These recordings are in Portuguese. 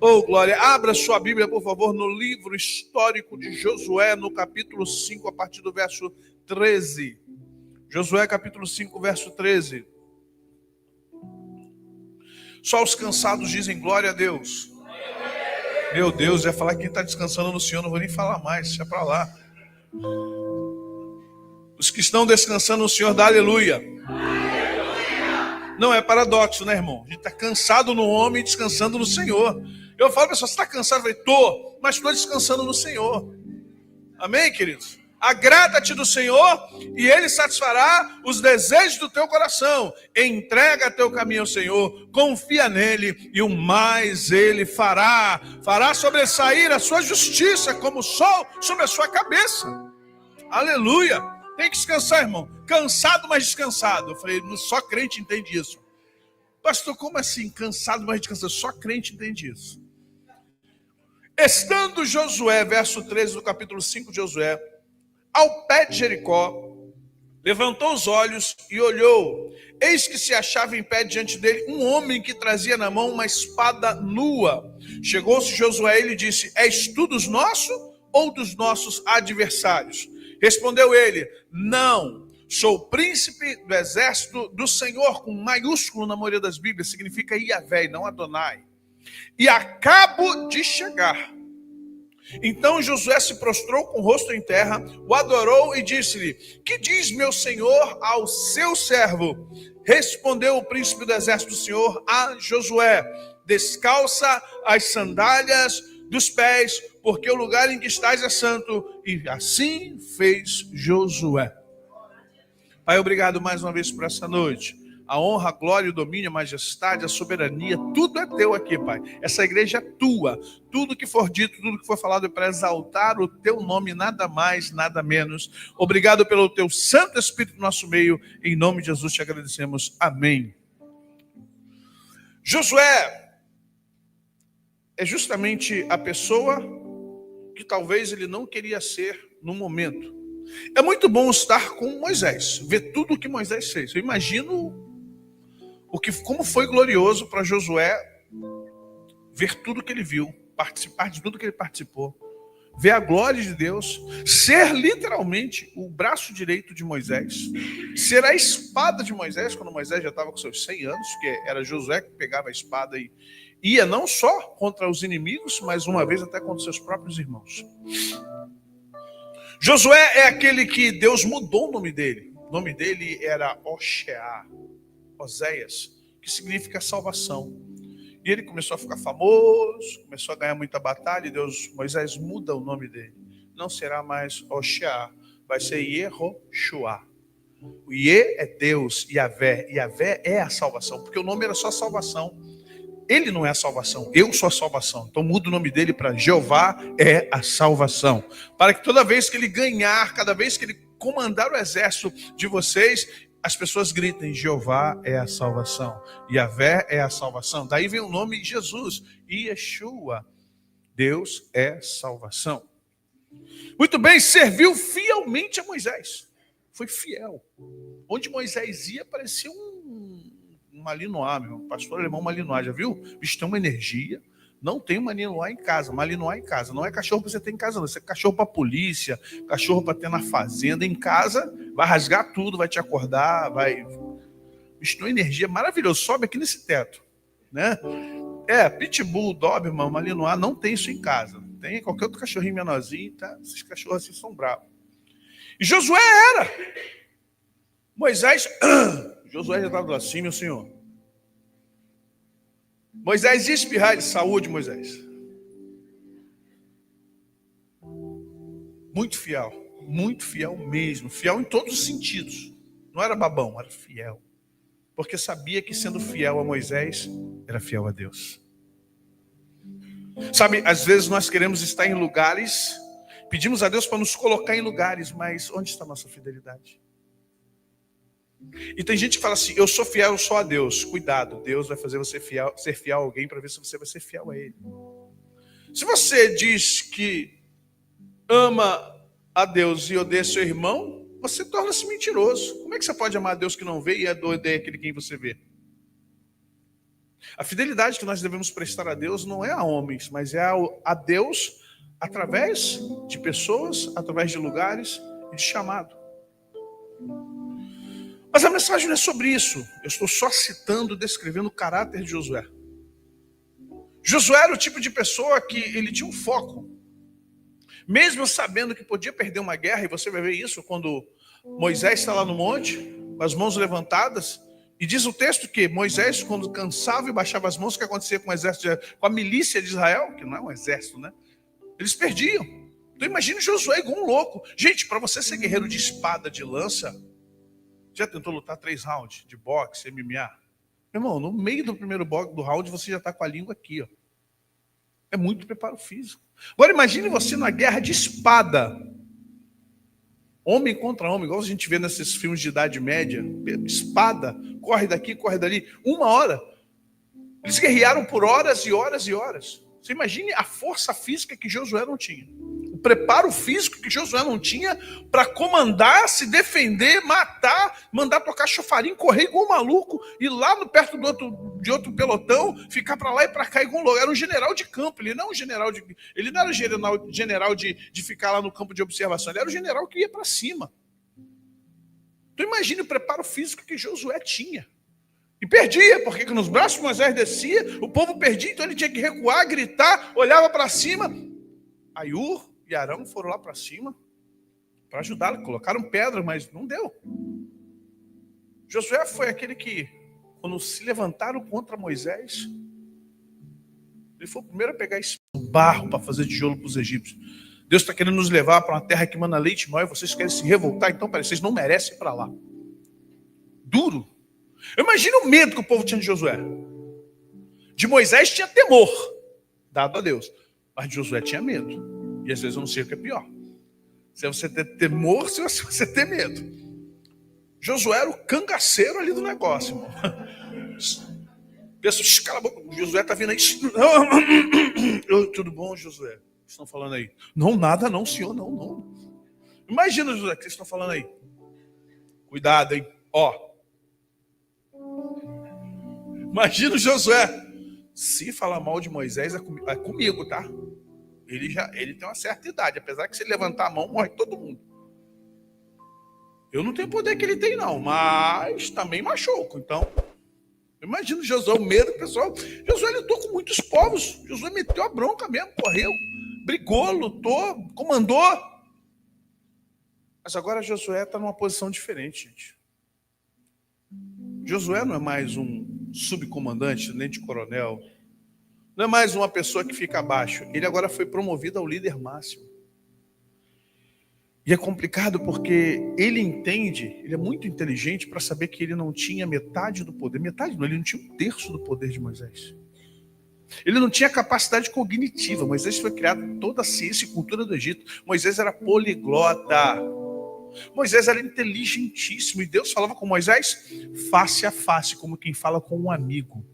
Oh, glória. Abra sua Bíblia, por favor, no livro histórico de Josué, no capítulo 5, a partir do verso 13. Josué, capítulo 5, verso 13. Só os cansados dizem glória a Deus. Meu Deus, ia falar que quem está descansando no Senhor, não vou nem falar mais, deixa para lá. Os que estão descansando no Senhor, dá aleluia. Não é paradoxo, né, irmão? A gente está cansado no homem e descansando no Senhor. Eu falo, pessoal, você está cansado? Eu falei, tô, mas estou descansando no Senhor. Amém, queridos? Agrada-te do Senhor e Ele satisfará os desejos do teu coração. Entrega teu caminho ao Senhor, confia nele e o mais Ele fará. Fará sobressair a sua justiça como o sol sobre a sua cabeça. Aleluia! Tem que descansar, irmão. Cansado, mas descansado. Eu falei, só crente entende isso. Pastor, como assim? Cansado, mas descansado? Só crente entende isso. Estando Josué, verso 13 do capítulo 5 de Josué, ao pé de Jericó, levantou os olhos e olhou. Eis que se achava em pé diante dele um homem que trazia na mão uma espada nua. Chegou-se Josué a ele e disse, és tu dos nossos ou dos nossos adversários? Respondeu ele, não, sou príncipe do exército do Senhor, com maiúsculo na maioria das Bíblias, significa Iavé, não Adonai. E acabo de chegar. Então Josué se prostrou com o rosto em terra, o adorou e disse-lhe, que diz meu senhor ao seu servo? Respondeu o príncipe do exército do Senhor a Josué, descalça as sandálias dos pés, porque o lugar em que estás é santo. E assim fez Josué. Pai, obrigado mais uma vez por essa noite. A honra, a glória, o domínio, a majestade, a soberania, tudo é teu aqui, Pai. Essa igreja é tua. Tudo que for dito, tudo que for falado é para exaltar o teu nome, nada mais, nada menos. Obrigado pelo teu Santo Espírito no nosso meio. Em nome de Jesus te agradecemos. Amém. Josué é justamente a pessoa que talvez ele não queria ser no momento. É muito bom estar com Moisés, ver tudo o que Moisés fez. Eu imagino como foi glorioso para Josué ver tudo que ele viu, participar de tudo que ele participou, ver a glória de Deus, ser literalmente o braço direito de Moisés, ser a espada de Moisés, quando Moisés já estava com seus 100 anos, que era Josué que pegava a espada e ia não só contra os inimigos, mas uma vez até contra seus próprios irmãos. Josué é aquele que Deus mudou o nome dele. O nome dele era Oséias, que significa salvação. E ele começou a ficar famoso, começou a ganhar muita batalha, e Moisés muda o nome dele. Não será mais Oxeá, vai ser Yehoshua. O Ye é Deus, Iavé é a salvação, porque o nome era só salvação. Ele não é a salvação, eu sou a salvação. Então muda o nome dele para Jeová é a salvação. Para que toda vez que ele ganhar, cada vez que ele comandar o exército de vocês, as pessoas gritem, Jeová é a salvação, Iavé é a salvação. Daí vem o nome de Jesus, Yeshua, Deus é salvação. Muito bem, serviu fielmente a Moisés, foi fiel. Onde Moisés ia, parecia um Malinois, meu pastor alemão Malinois, já viu? Bicho, tem uma energia. Não tem um Malinois em casa, Malinois em casa. Não é cachorro para você ter em casa, não. Isso é cachorro para a polícia, cachorro para ter na fazenda. Em casa, vai rasgar tudo, vai te acordar, vai... Bicho, tem uma energia maravilhosa. Sobe aqui nesse teto, né? Pitbull, Doberman, Malinois, não tem isso em casa. Tem qualquer outro cachorrinho menorzinho, tá? Esses cachorros assim são bravos. E Josué era. Moisés, Josué já estava assim, meu senhor. Moisés ia espirrar de saúde, Moisés. Muito fiel mesmo. Fiel em todos os sentidos. Não era babão, era fiel. Porque sabia que sendo fiel a Moisés, era fiel a Deus. Sabe, às vezes nós queremos estar em lugares, pedimos a Deus para nos colocar em lugares, mas onde está a nossa fidelidade? E tem gente que fala assim, eu sou fiel só a Deus. Cuidado, Deus vai fazer você ser fiel a alguém para ver se você vai ser fiel a Ele. Se você diz que ama a Deus e odeia seu irmão, você torna-se mentiroso. Como é que você pode amar a Deus que não vê e odeia aquele quem você vê? A fidelidade que nós devemos prestar a Deus não é a homens, mas é a Deus através de pessoas, através de lugares e de chamado. Mas a mensagem não é sobre isso. Eu estou só citando, descrevendo o caráter de Josué. Josué era o tipo de pessoa que ele tinha um foco. Mesmo sabendo que podia perder uma guerra, e você vai ver isso quando Moisés está lá no monte, com as mãos levantadas, e diz o texto que Moisés, quando cansava e baixava as mãos, o que acontecia com o exército, com a milícia de Israel, que não é um exército, né? Eles perdiam. Então imagine Josué igual um louco. Gente, para você ser guerreiro de espada, de lança, já tentou lutar 3 rounds de boxe, MMA? Meu irmão, no meio do primeiro do round, você já está com a língua aqui, ó. É muito preparo físico. Agora imagine você na guerra de espada. Homem contra homem, igual a gente vê nesses filmes de Idade Média. Espada, corre daqui, corre dali. 1 hora. Eles guerrearam por horas e horas e horas. Você imagine a força física que Josué não tinha. O preparo físico que Josué não tinha para comandar, se defender, matar, mandar tocar chofarinho, correr igual um maluco, ir lá no perto de outro pelotão, ficar para lá e para cá igual um louco. Era um general de campo, ele não era general de ficar lá no campo de observação, ele era o general que ia para cima. Então imagine o preparo físico que Josué tinha. E perdia, porque nos braços de Moisés descia, o povo perdia, então ele tinha que recuar, gritar, olhava para cima. Aí Ur e Arão foram lá para cima para ajudá-lo, colocaram pedra, mas não deu. Josué foi aquele que, quando se levantaram contra Moisés, ele foi o primeiro a pegar esse barro para fazer tijolo para os egípcios. Deus está querendo nos levar para uma terra que manda leite e mel, e vocês querem se revoltar, então vocês não merecem ir para lá. Duro. Eu imagino o medo que o povo tinha de Josué. De Moisés tinha temor, dado a Deus. Mas de Josué tinha medo. E às vezes eu não sei o que é pior. Se você ter temor, se você ter medo. Josué era o cangaceiro ali do negócio, irmão. Pessoas, cala a boca, Josué está vindo aí. Tudo bom, Josué? O que estão falando aí? Não, nada não, senhor, não. Imagina, Josué, o que vocês estão falando aí? Cuidado, hein? Ó. Imagina o Josué. Se falar mal de Moisés, é comigo, tá? Ele tem uma certa idade. Apesar que se ele levantar a mão, morre todo mundo. Eu não tenho o poder que ele tem, não. Mas também machuco. Então, imagina o Josué, o medo, pessoal. Josué lutou com muitos povos. Josué meteu a bronca mesmo, correu. Brigou, lutou, comandou. Mas agora Josué está numa posição diferente, gente. Josué não é mais um subcomandante, nem de coronel. Não é mais uma pessoa que fica abaixo. Ele agora foi promovido ao líder máximo. E é complicado porque ele entende, ele é muito inteligente para saber que ele não tinha metade do poder. Metade não, ele não tinha 1/3 do poder de Moisés. Ele não tinha capacidade cognitiva. Moisés foi criado toda a ciência e cultura do Egito. Moisés era poliglota. Moisés era inteligentíssimo. E Deus falava com Moisés face a face, como quem fala com um amigo.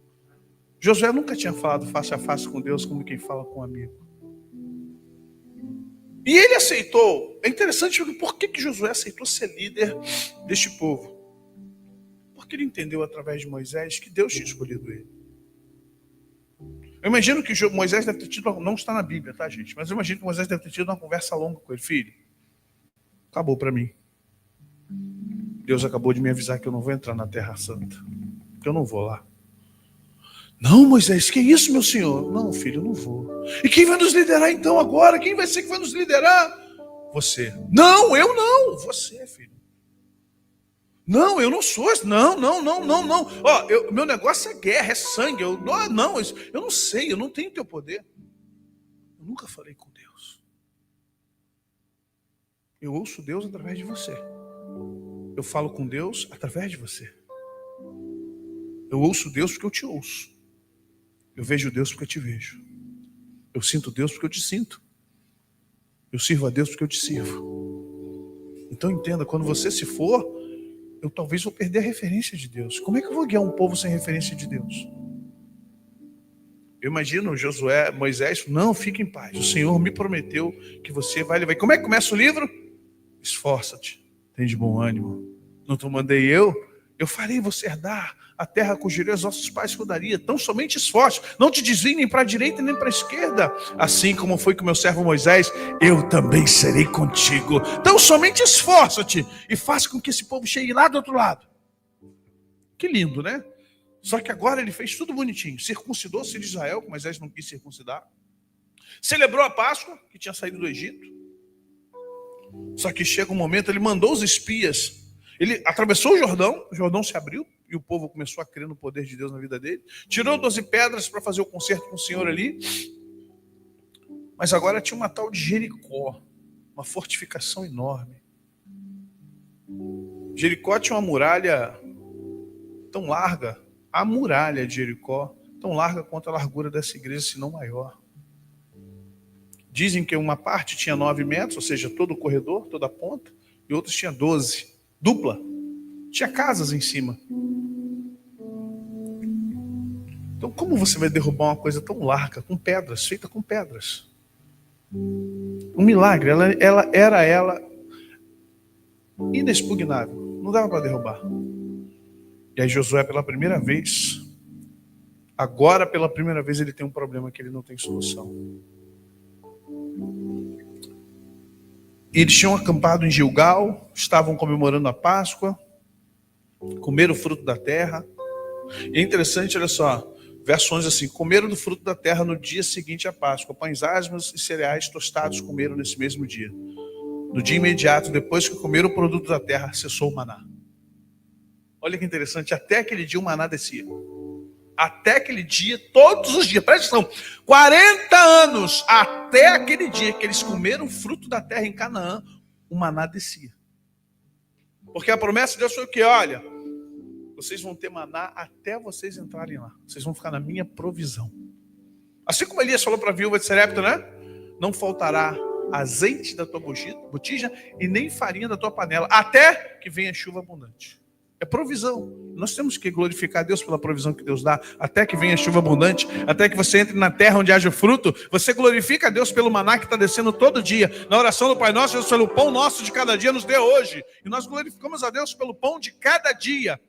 Josué nunca tinha falado face a face com Deus como quem fala com um amigo. E ele aceitou. É interessante por que Josué aceitou ser líder deste povo. Porque ele entendeu através de Moisés que Deus tinha escolhido ele. Eu imagino que Moisés deve ter tido, não está na Bíblia, tá, gente? Mas eu imagino que Moisés deve ter tido uma conversa longa com ele. Filho, acabou para mim. Deus acabou de me avisar que eu não vou entrar na Terra Santa. Que eu não vou lá. Não, Moisés, que isso, meu senhor? Não, filho, eu não vou. E quem vai nos liderar então agora? Quem vai ser que vai nos liderar? Você. Não, eu não. Você, filho. Não, eu não sou. Não. Ó, meu negócio é guerra, é sangue. Eu não sei, eu não tenho teu poder. Eu nunca falei com Deus. Eu ouço Deus através de você. Eu falo com Deus através de você. Eu ouço Deus porque eu te ouço. Eu vejo Deus porque eu te vejo. Eu sinto Deus porque eu te sinto. Eu sirvo a Deus porque eu te sirvo. Então entenda, quando você se for, eu talvez vou perder a referência de Deus. Como é que eu vou guiar um povo sem referência de Deus? Eu imagino Josué, Moisés, não, fique em paz. O Senhor me prometeu que você vai levar. Como é que começa o livro? Esforça-te, tem de bom ânimo. Não te mandei eu farei você herdar a terra cujo os nossos pais cuidariam. Tão somente esforço, não te desvie nem para a direita nem para a esquerda. Assim como foi com meu servo Moisés, eu também serei contigo. Tão somente esforça-te e faça com que esse povo chegue lá do outro lado. Que lindo, né? Só que agora ele fez tudo bonitinho. Circuncidou-se de Israel, que Moisés não quis circuncidar. Celebrou a Páscoa, que tinha saído do Egito. Só que chega um momento, ele mandou os espias. Ele atravessou o Jordão se abriu, e o povo começou a crer no poder de Deus na vida dele. Tirou 12 pedras para fazer o concerto com o Senhor ali. Mas agora tinha uma tal de Jericó, uma fortificação enorme. Jericó tinha uma muralha tão larga, a muralha de Jericó, tão larga quanto a largura dessa igreja, se não maior. Dizem que uma parte tinha 9 metros, ou seja, todo o corredor, toda a ponta, e outras tinha 12, dupla. Tinha casas em cima. Então, como você vai derrubar uma coisa tão larga, com pedras, feita com pedras? Um milagre, ela era inexpugnável, não dava para derrubar. E aí Josué, pela primeira vez, ele tem um problema que ele não tem solução. Eles tinham acampado em Gilgal, estavam comemorando a Páscoa, comeram o fruto da terra. E é interessante, olha só, verso 11 assim: comeram do fruto da terra no dia seguinte à Páscoa, pães asmos e cereais tostados comeram nesse mesmo dia. No dia imediato, depois que comeram o produto da terra, cessou o maná. Olha que interessante, até aquele dia o maná descia. Até aquele dia, todos os dias, presta atenção, 40 anos, até aquele dia que eles comeram o fruto da terra em Canaã, o maná descia. Porque a promessa de Deus foi o quê? Olha, vocês vão ter maná até vocês entrarem lá. Vocês vão ficar na minha provisão. Assim como Elias falou para a viúva de Sarepta, né? Não faltará azeite da tua botija e nem farinha da tua panela, até que venha chuva abundante. É provisão. Nós temos que glorificar Deus pela provisão que Deus dá, até que venha chuva abundante, até que você entre na terra onde haja fruto. Você glorifica a Deus pelo maná que está descendo todo dia. Na oração do Pai Nosso, Deus, pelo pão nosso de cada dia nos dê hoje. E nós glorificamos a Deus pelo pão de cada dia.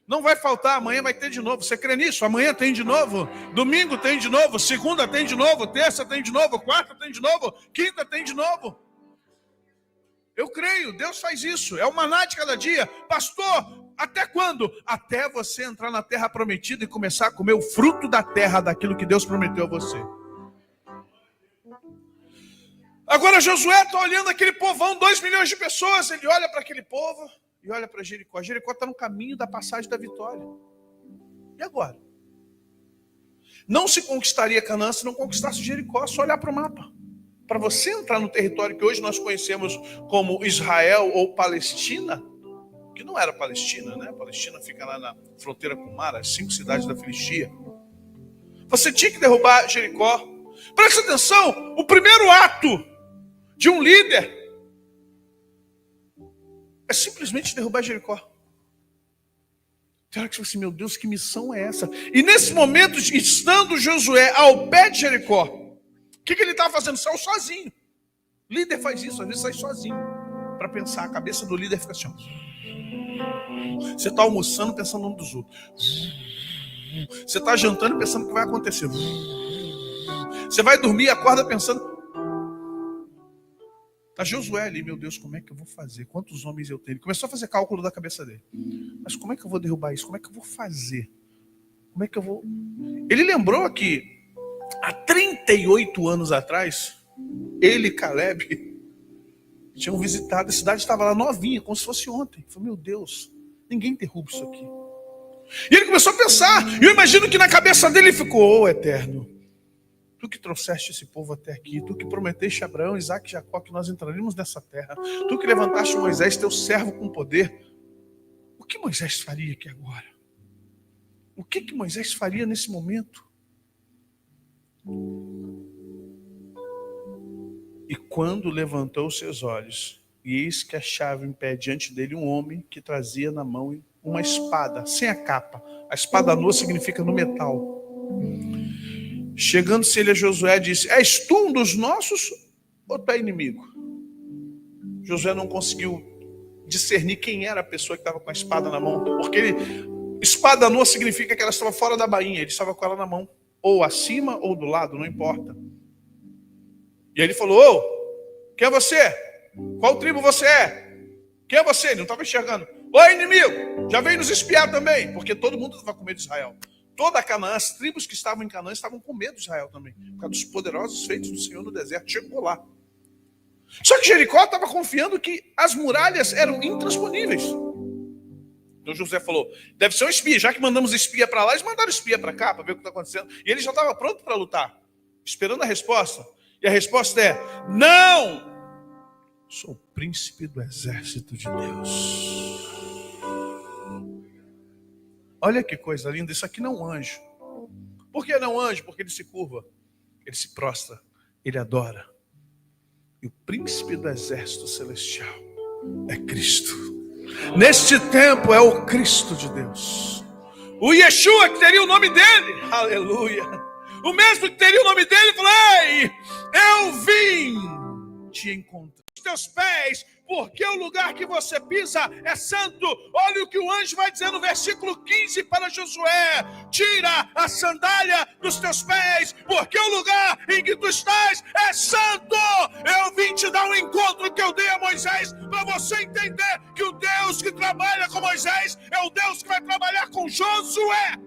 Não vai faltar, amanhã vai ter de novo. Você crê nisso? Amanhã tem de novo, domingo tem de novo, segunda tem de novo, terça tem de novo, quarta tem de novo, quinta tem de novo. Eu creio, Deus faz isso, é o maná de cada dia. Pastor, até quando? Até você entrar na terra prometida e começar a comer o fruto da terra, daquilo que Deus prometeu a você. Agora Josué está olhando aquele povão, 2 milhões de pessoas, ele olha para aquele povo e olha para Jericó. Jericó está no caminho da passagem da vitória. E agora? Não se conquistaria Canaã se não conquistasse Jericó, só olhar para o mapa. Para você entrar no território que hoje nós conhecemos como Israel ou Palestina, que não era Palestina, né? Palestina fica lá na fronteira com o mar, as 5 cidades da Filistia. Você tinha que derrubar Jericó. Presta atenção, o primeiro ato de um líder é simplesmente derrubar Jericó. Tem hora que você fala assim, meu Deus, que missão é essa? E nesse momento, estando Josué ao pé de Jericó, o que ele estava fazendo? Saiu sozinho. O líder faz isso, às vezes sai sozinho. Para pensar, a cabeça do líder fica assim. Ó. Você está almoçando pensando no nome dos outros. Você está jantando pensando o que vai acontecer. Você vai dormir e acorda pensando. Está Josué ali, meu Deus, como é que eu vou fazer? Quantos homens eu tenho? Ele começou a fazer cálculo da cabeça dele. Mas como é que eu vou derrubar isso? Como é que eu vou fazer? Como é que eu vou... Ele lembrou que há 38 anos atrás, ele e Caleb tinham visitado, a cidade estava lá novinha, como se fosse ontem. Ele falou, meu Deus, ninguém derruba isso aqui. E ele começou a pensar, e eu imagino que na cabeça dele ficou, Eterno, tu que trouxeste esse povo até aqui, tu que prometeste a Abraão, Isaac e Jacó que nós entraríamos nessa terra, tu que levantaste Moisés, teu servo com poder, o que Moisés faria aqui agora? O que Moisés faria nesse momento? E quando levantou seus olhos, e eis que achava em pé diante dele um homem que trazia na mão uma espada, sem a capa. A espada nua significa no metal. Chegando-se ele a Josué, disse, és tu um dos nossos ou tu é inimigo? Josué não conseguiu discernir quem era a pessoa que estava com a espada na mão, porque Espada nua significa que ela estava fora da bainha, ele estava com ela na mão, ou acima ou do lado, não importa. E aí ele falou: ô, quem é você? Qual tribo você é? Quem é você? Ele não estava enxergando. Ô, inimigo, já veio nos espiar também, porque todo mundo estava com medo de Israel. Toda Canaã, as tribos que estavam em Canaã estavam com medo de Israel também, por causa dos poderosos feitos do Senhor no deserto. Chegou lá. Só que Jericó estava confiando que as muralhas eram intransponíveis. Então José falou: deve ser um espia, já que mandamos espia para lá, eles mandaram espia para cá para ver o que está acontecendo. E ele já estava pronto para lutar, esperando a resposta. E a resposta é: não! Sou o príncipe do exército de Deus. Olha que coisa linda, isso aqui não é um anjo. Por que não anjo? Porque ele se curva, ele se prostra, ele adora. E o príncipe do exército celestial é Cristo. Neste tempo é o Cristo de Deus. O Yeshua, que teria o nome dele, aleluia. O mesmo que teria o nome dele, falou: ei, eu vim te encontrar. Os teus pés, porque o lugar que você pisa é santo. Olha o que o anjo vai dizer no versículo 15 para Josué: tira a sandália dos teus pés, porque o lugar em que tu estás é santo. Eu vim te dar um encontro que eu dei a Moisés, para você entender que o Deus que trabalha com Moisés é o Deus que vai trabalhar com Josué.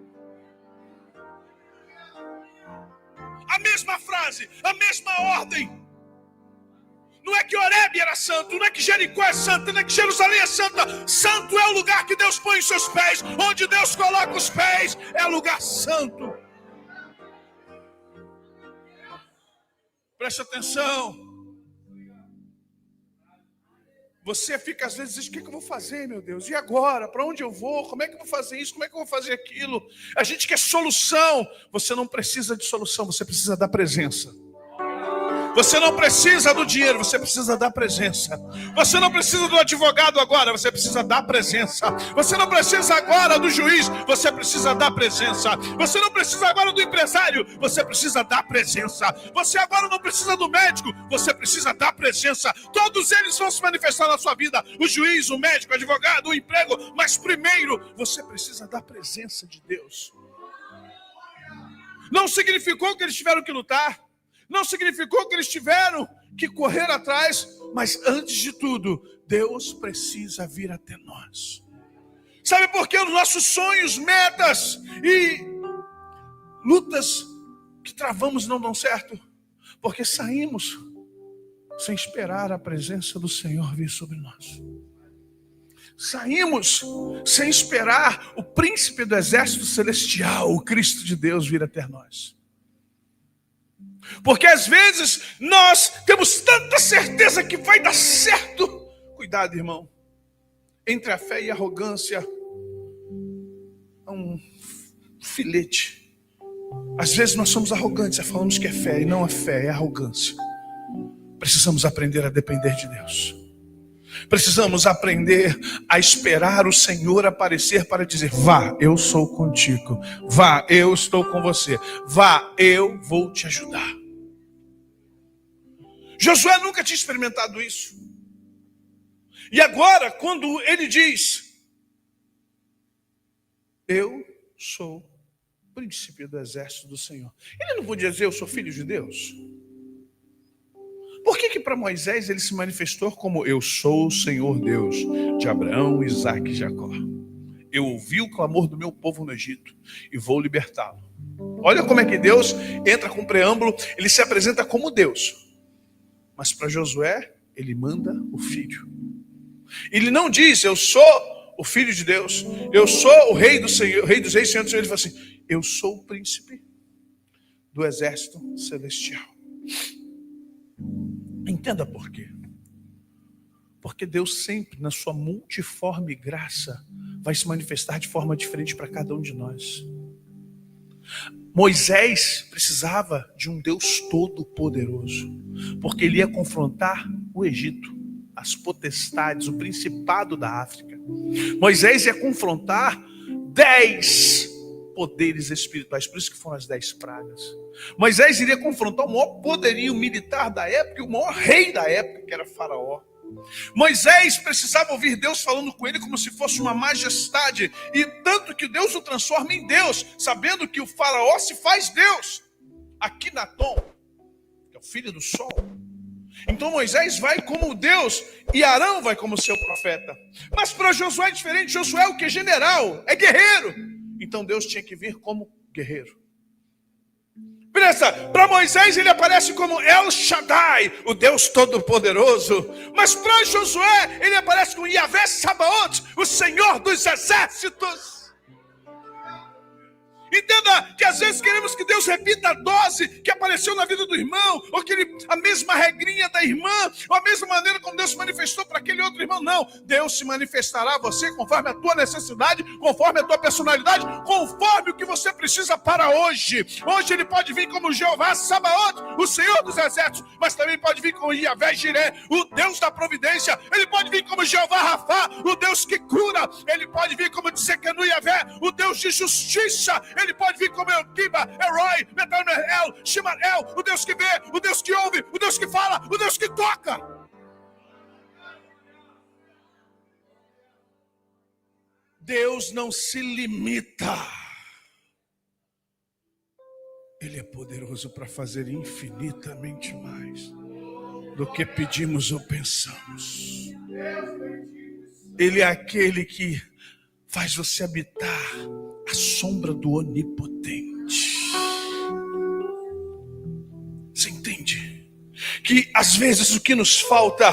A mesma frase, a mesma ordem. Não é que Horebe era santo, não é que Jericó é santa, não é que Jerusalém é santa. Santo é o lugar que Deus põe os seus pés. Onde Deus coloca os pés é lugar santo. Preste atenção. Você fica às vezes diz: o que eu vou fazer, meu Deus? E agora? Para onde eu vou? Como é que eu vou fazer isso? Como é que eu vou fazer aquilo? A gente quer solução. Você não precisa de solução, você precisa da presença. Você não precisa do dinheiro, você precisa da presença. Você não precisa do advogado agora, você precisa da presença. Você não precisa agora do juiz, você precisa da presença. Você não precisa agora do empresário, você precisa da presença. Você agora não precisa do médico, você precisa da presença. Todos eles vão se manifestar na sua vida: o juiz, o médico, o advogado, o emprego. Mas primeiro, você precisa da presença de Deus. Não significou que eles tiveram que lutar. Não significou que eles tiveram que correr atrás, mas antes de tudo, Deus precisa vir até nós. Sabe por que os nossos sonhos, metas e lutas que travamos não dão certo? Porque saímos sem esperar a presença do Senhor vir sobre nós. Saímos sem esperar o príncipe do exército celestial, o Cristo de Deus, vir até nós. Porque às vezes nós temos tanta certeza que vai dar certo. Cuidado, irmão. Entre a fé e a arrogância há um filete. Às vezes nós somos arrogantes e falamos que é fé, e não é fé, é arrogância. Precisamos aprender a depender de Deus. Precisamos aprender a esperar o Senhor aparecer para dizer: vá, eu sou contigo. Vá, eu estou com você. Vá, eu vou te ajudar. Josué nunca tinha experimentado isso. E agora, quando ele diz: eu sou príncipe do exército do Senhor, ele não podia dizer: eu sou filho de Deus? Por que para Moisés ele se manifestou como: eu sou o Senhor Deus de Abraão, Isaque e Jacó? Eu ouvi o clamor do meu povo no Egito e vou libertá-lo. Olha como é que Deus entra com preâmbulo. Ele se apresenta como Deus, mas para Josué ele manda o filho. Ele não diz: eu sou o filho de Deus, eu sou o rei do Senhor, o rei dos reis, Senhor do Senhor. Ele fala assim: eu sou o príncipe do exército celestial. Entenda por quê. Porque Deus sempre, na sua multiforme graça, vai se manifestar de forma diferente para cada um de nós. Moisés precisava de um Deus todo-poderoso, porque ele ia confrontar o Egito, as potestades, o principado da África. Moisés ia confrontar 10 poderes espirituais, por isso que foram as 10 pragas. Moisés iria confrontar o maior poderio militar da época e o maior rei da época, que era Faraó. Moisés precisava ouvir Deus falando com ele como se fosse uma majestade, e tanto que Deus o transforma em Deus, sabendo que o faraó se faz Deus. Aquinatom, que é o filho do sol. Então Moisés vai como Deus e Arão vai como seu profeta. Mas para Josué é diferente. Josué é o que? General, é guerreiro. Então Deus tinha que vir como guerreiro. Para Moisés ele aparece como El Shaddai, o Deus Todo-Poderoso. Mas para Josué ele aparece como Yahvé Sabaoth, o Senhor dos Exércitos. Entenda que às vezes queremos que Deus repita a dose que apareceu na vida do irmão, ou que a mesma regrinha da irmã, ou a mesma maneira como Deus se manifestou para aquele outro irmão. Não, Deus se manifestará a você conforme a tua necessidade, conforme a tua personalidade, conforme o que você precisa para hoje. Hoje ele pode vir como Jeová Sabaoth, o Senhor dos Exércitos, mas também pode vir como Yahvé Jireh, o Deus da providência. Ele pode vir como Jeová Rafá, o Deus que cura. Ele pode vir como Tsekenu Yahvé, o Deus de justiça. Ele pode vir como Elkiba, Elroi, Metanel, Shimarel, o Deus que vê, o Deus que ouve, o Deus que fala, o Deus que toca. Deus não se limita. Ele é poderoso para fazer infinitamente mais do que pedimos ou pensamos. Ele é aquele que faz você habitar a sombra do onipotente. Você entende? Que às vezes o que nos falta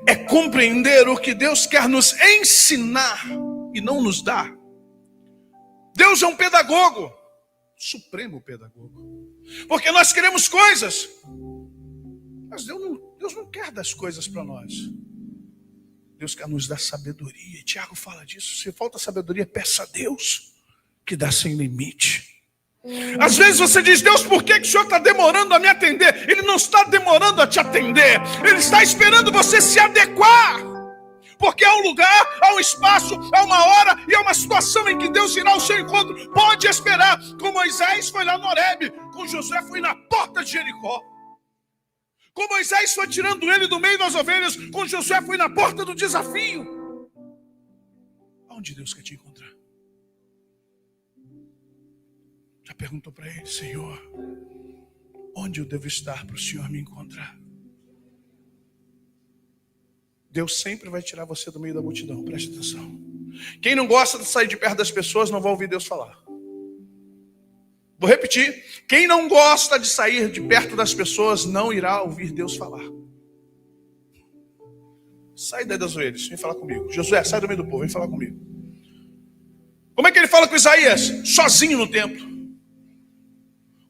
é compreender o que Deus quer nos ensinar e não nos dá. Deus é um pedagogo, supremo pedagogo. Porque nós queremos coisas, mas Deus não quer das coisas para nós. Deus quer nos dar sabedoria. E Tiago fala disso. Se falta sabedoria, peça a Deus, que dá sem limite. Às vezes você diz: Deus, por que o Senhor está demorando a me atender? Ele não está demorando a te atender. Ele está esperando você se adequar. Porque há um lugar, há um espaço, há uma hora e há uma situação em que Deus irá ao seu encontro. Pode esperar. Com Moisés foi lá no Horebe. Com Josué foi na porta de Jericó. Com Moisés foi tirando ele do meio das ovelhas. Com Josué foi na porta do desafio. Aonde Deus quer te encontrar? Já perguntou para ele: Senhor, onde eu devo estar para o Senhor me encontrar? Deus sempre vai tirar você do meio da multidão, preste atenção. Quem não gosta de sair de perto das pessoas não vai ouvir Deus falar. Vou repetir: quem não gosta de sair de perto das pessoas não irá ouvir Deus falar. Sai daí das ovelhas, vem falar comigo. Josué, sai do meio do povo, vem falar comigo. Como é que ele fala com Isaías? Sozinho no templo.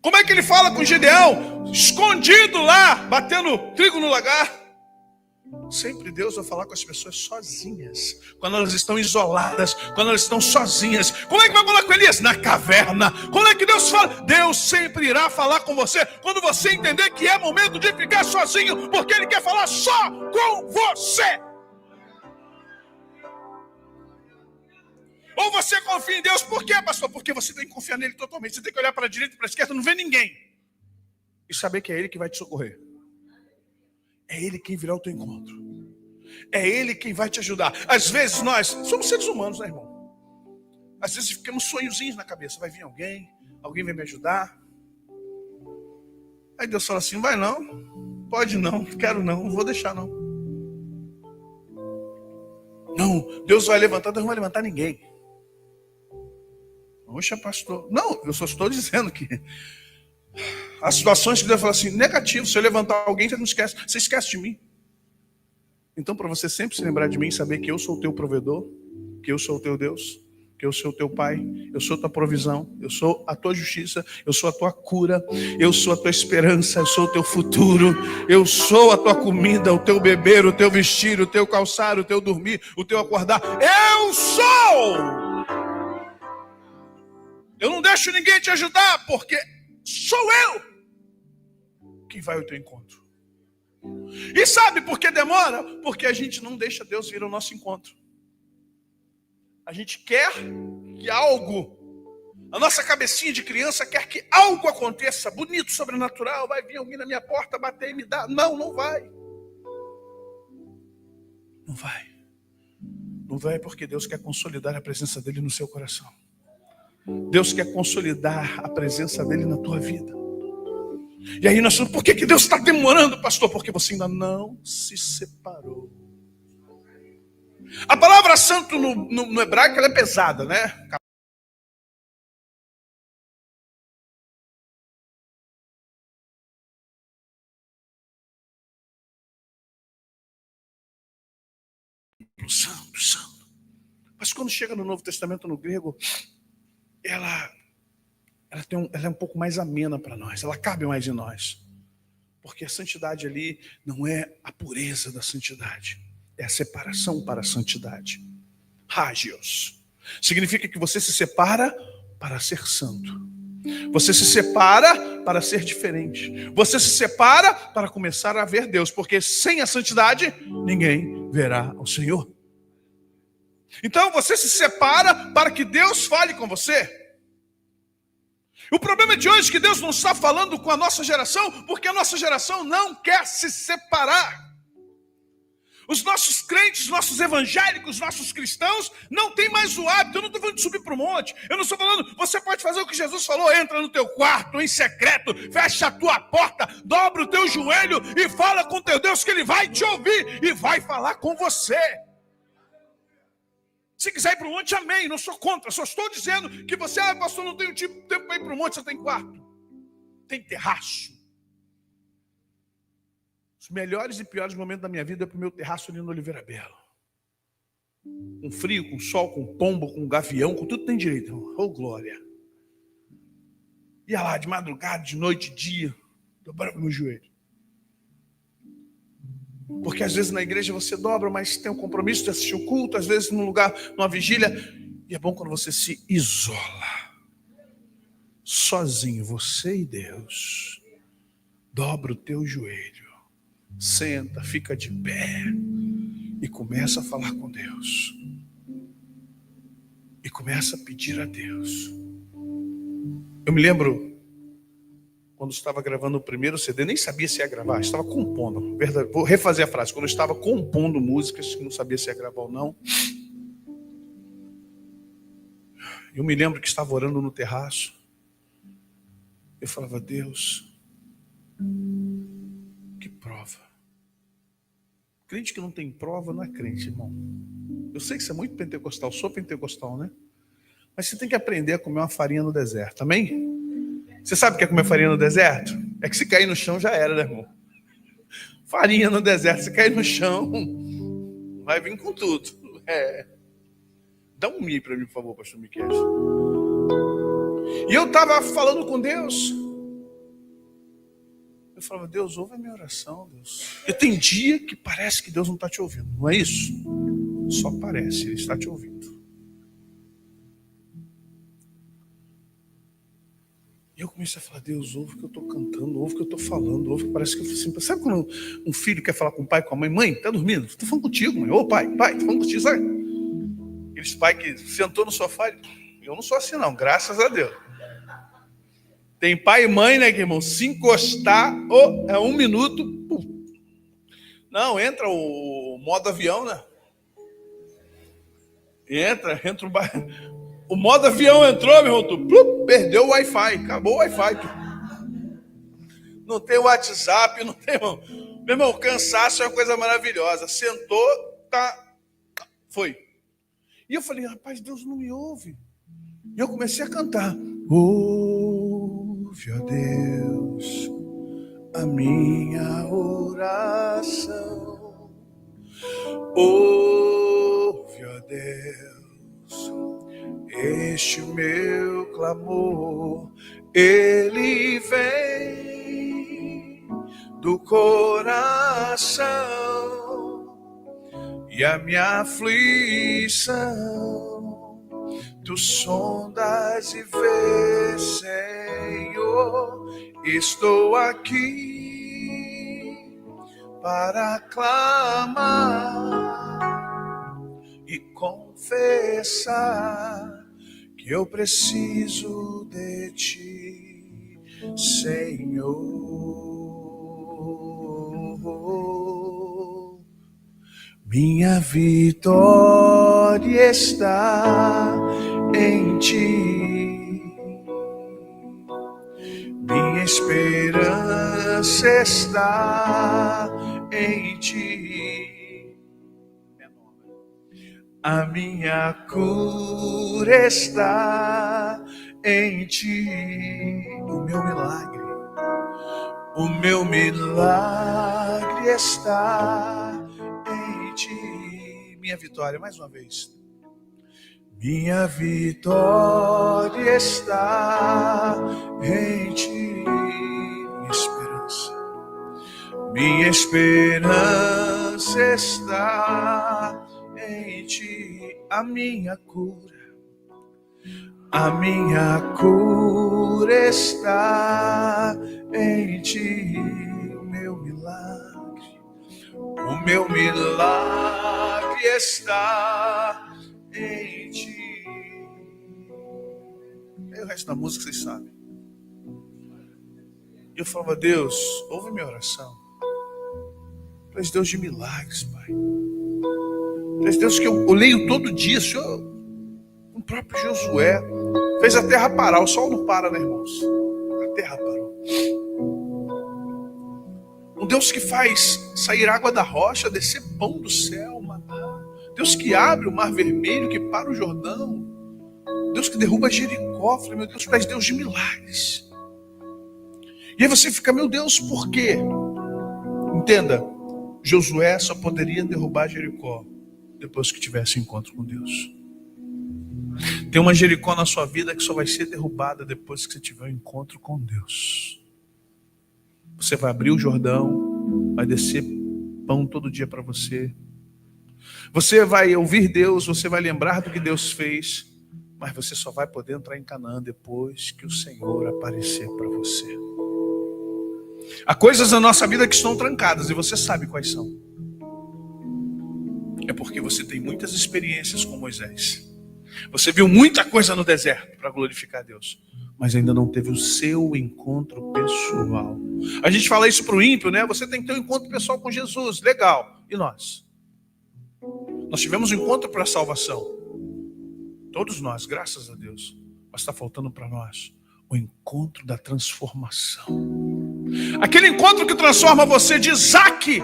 Como é que ele fala com Gideão? Escondido lá, batendo trigo no lagar. Sempre Deus vai falar com as pessoas sozinhas, quando elas estão isoladas, quando elas estão sozinhas. Como é que vai falar com Elias? Na caverna. Como é que Deus fala? Deus sempre irá falar com você quando você entender que é momento de ficar sozinho, porque Ele quer falar só com você. Ou você confia em Deus, por quê, pastor? Porque você tem que confiar nele totalmente. Você tem que olhar para a direita e para a esquerda, não vê ninguém, e saber que é Ele que vai te socorrer. É Ele quem virá ao teu encontro. É Ele quem vai te ajudar. Às vezes nós somos seres humanos, né, irmão? Às vezes ficamos sonhozinhos na cabeça. Vai vir alguém vai me ajudar. Aí Deus fala assim: vai não, pode não, quero não vou deixar não. Não, Deus vai levantar, Deus não vai levantar ninguém. Poxa, pastor. Não, eu só estou dizendo que as situações que Deus fala assim: negativo, se eu levantar alguém, você não esquece, você esquece de mim. Então, para você sempre se lembrar de mim, saber que eu sou o teu provedor, que eu sou o teu Deus, que eu sou o teu Pai, eu sou a tua provisão, eu sou a tua justiça, eu sou a tua cura, eu sou a tua esperança, eu sou o teu futuro, eu sou a tua comida, o teu beber, o teu vestir, o teu calçar, o teu dormir, o teu acordar. Eu sou! Eu não deixo ninguém te ajudar, porque sou eu quem vai ao teu encontro. E sabe por que demora? Porque a gente não deixa Deus vir ao nosso encontro. A gente quer que algo, a nossa cabecinha de criança quer que algo aconteça, bonito, sobrenatural. Vai vir alguém na minha porta, bater e me dar. Não, não vai. Não vai. Não vai porque Deus quer consolidar a presença dele no seu coração. Deus quer consolidar a presença dele na tua vida. E aí nós falamos, por que Deus está demorando, pastor? Porque você ainda não se separou. A palavra santo no hebraico ela é pesada, né? Santo, santo. Mas quando chega no Novo Testamento, no grego, ela é um pouco mais amena para nós, ela cabe mais em nós. Porque a santidade ali não é a pureza da santidade, é a separação para a santidade. Hagios. Significa que você se separa para ser santo. Você se separa para ser diferente. Você se separa para começar a ver Deus. Porque sem a santidade, ninguém verá o Senhor. Então você se separa para que Deus fale com você. O problema de hoje é que Deus não está falando com a nossa geração, porque a nossa geração não quer se separar. Os nossos crentes, nossos evangélicos, nossos cristãos não têm mais o hábito. Eu não estou falando de subir para o monte. Eu não estou falando, você pode fazer o que Jesus falou. Entra no teu quarto, em secreto, fecha a tua porta, dobra o teu joelho e fala com teu Deus que Ele vai te ouvir e vai falar com você. Se quiser ir para o monte, amém, não sou contra. Só estou dizendo que você, pastor, não tem tempo para ir para o monte, você tem quarto. Tem terraço. Os melhores e piores momentos da minha vida é para o meu terraço ali no Oliveira Belo. Com frio, com sol, com pombo, com gavião, com tudo tem direito. Oh, glória. Ia lá de madrugada, de noite, de dia, dobrando meu joelho. Porque às vezes na igreja você dobra, mas tem um compromisso de assistir o culto, às vezes num lugar, numa vigília. E é bom quando você se isola. Sozinho, você e Deus. Dobra o teu joelho. Senta, fica de pé. E começa a falar com Deus. E começa a pedir a Deus. Eu me lembro quando estava gravando o primeiro CD, nem sabia se ia gravar, estava compondo. Verdade, vou refazer a frase. Quando eu estava compondo músicas, não sabia se ia gravar ou não. Eu me lembro que estava orando no terraço. Eu falava, Deus, que prova. Crente que não tem prova não é crente, irmão. Eu sei que você é muito pentecostal, sou pentecostal, né? Mas você tem que aprender a comer uma farinha no deserto, amém? Você sabe o que é comer farinha no deserto? É que se cair no chão já era, né, irmão? Farinha no deserto, se cair no chão, vai vir com tudo. Dá um mi para mim, por favor, pastor Miquel. E eu estava falando com Deus. Eu falava, Deus, ouve a minha oração, Deus. Porque tem dia que parece que Deus não está te ouvindo, não é isso? Só parece, Ele está te ouvindo. E eu comecei a falar, Deus, ouve o que eu estou cantando, ouve o que eu estou falando, ouve que parece que eu assim, sabe quando um filho quer falar com o pai, com a mãe? Mãe, tá dormindo? Estou falando contigo, mãe. Ô pai, estou falando contigo, sabe? Aqueles pai que sentou no sofá, eu não sou assim não, graças a Deus. Tem pai e mãe, né, irmão? Se encostar, é 1 minuto. Não, entra o modo avião, né? Entra o modo avião entrou, meu irmão, tu perdeu o Wi-Fi, acabou o Wi-Fi. Não tem WhatsApp, não tem, irmão. Meu irmão, cansaço é uma coisa maravilhosa. Sentou, tá, foi. E eu falei, rapaz, Deus não me ouve. E eu comecei a cantar. Ouve, ó Deus, a minha oração. Ouve, ó Deus, este meu clamor. Ele vem do coração e a minha aflição tu sondas e vês, Senhor. Estou aqui para clamar e confessar que eu preciso de ti, Senhor. Minha vitória está em ti. Minha esperança está em ti. A minha cura está em ti. O meu milagre está em ti. Minha vitória, mais uma vez. Minha vitória está em ti. Minha esperança está em ti. A minha cura está em ti. O meu milagre está em ti. É o resto da música, vocês sabem. Eu falava, Deus, ouve minha oração. Tu és Deus de milagres, Pai. Tu és Deus que eu leio todo dia, Senhor. O próprio Josué fez a terra parar. O sol não para, né, irmãos? A terra parou. Um Deus que faz sair água da rocha, descer pão do céu, maná. Deus que abre o mar vermelho, que para o Jordão. Deus que derruba Jericó. Falei, meu Deus, tu és Deus de milagres. E aí você fica, meu Deus, por quê? Entenda, Josué só poderia derrubar Jericó depois que tivesse encontro com Deus. Tem uma Jericó na sua vida que só vai ser derrubada depois que você tiver um encontro com Deus. Você vai abrir o Jordão, vai descer pão todo dia para você. Você vai ouvir Deus, você vai lembrar do que Deus fez, mas você só vai poder entrar em Canaã depois que o Senhor aparecer para você. Há coisas na nossa vida que estão trancadas e você sabe quais são. É porque você tem muitas experiências com Moisés. Você viu muita coisa no deserto para glorificar a Deus, mas ainda não teve o seu encontro pessoal. A gente fala isso para o ímpio, né? Você tem que ter um encontro pessoal com Jesus. Legal. E nós? Nós tivemos um encontro para a salvação. Todos nós, graças a Deus. Mas está faltando para nós o encontro da transformação. Aquele encontro que transforma você de Isaac.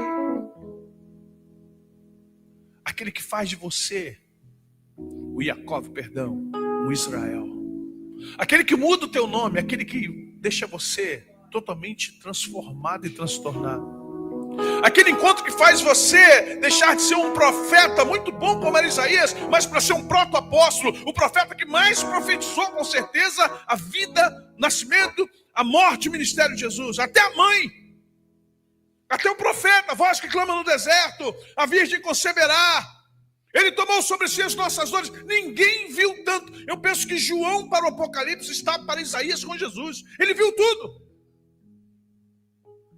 Aquele que faz de você o Jacob, o Israel. Aquele que muda o teu nome, aquele que deixa você totalmente transformado e transtornado. Aquele encontro que faz você deixar de ser um profeta muito bom como era Isaías, mas para ser um proto-apóstolo, o profeta que mais profetizou com certeza a vida, nascimento, a morte e o ministério de Jesus. Até a mãe, até o profeta, a voz que clama no deserto, a virgem conceberá. Ele tomou sobre si as nossas dores. Ninguém viu tanto. Eu penso que João para o Apocalipse está para Isaías com Jesus. Ele viu tudo.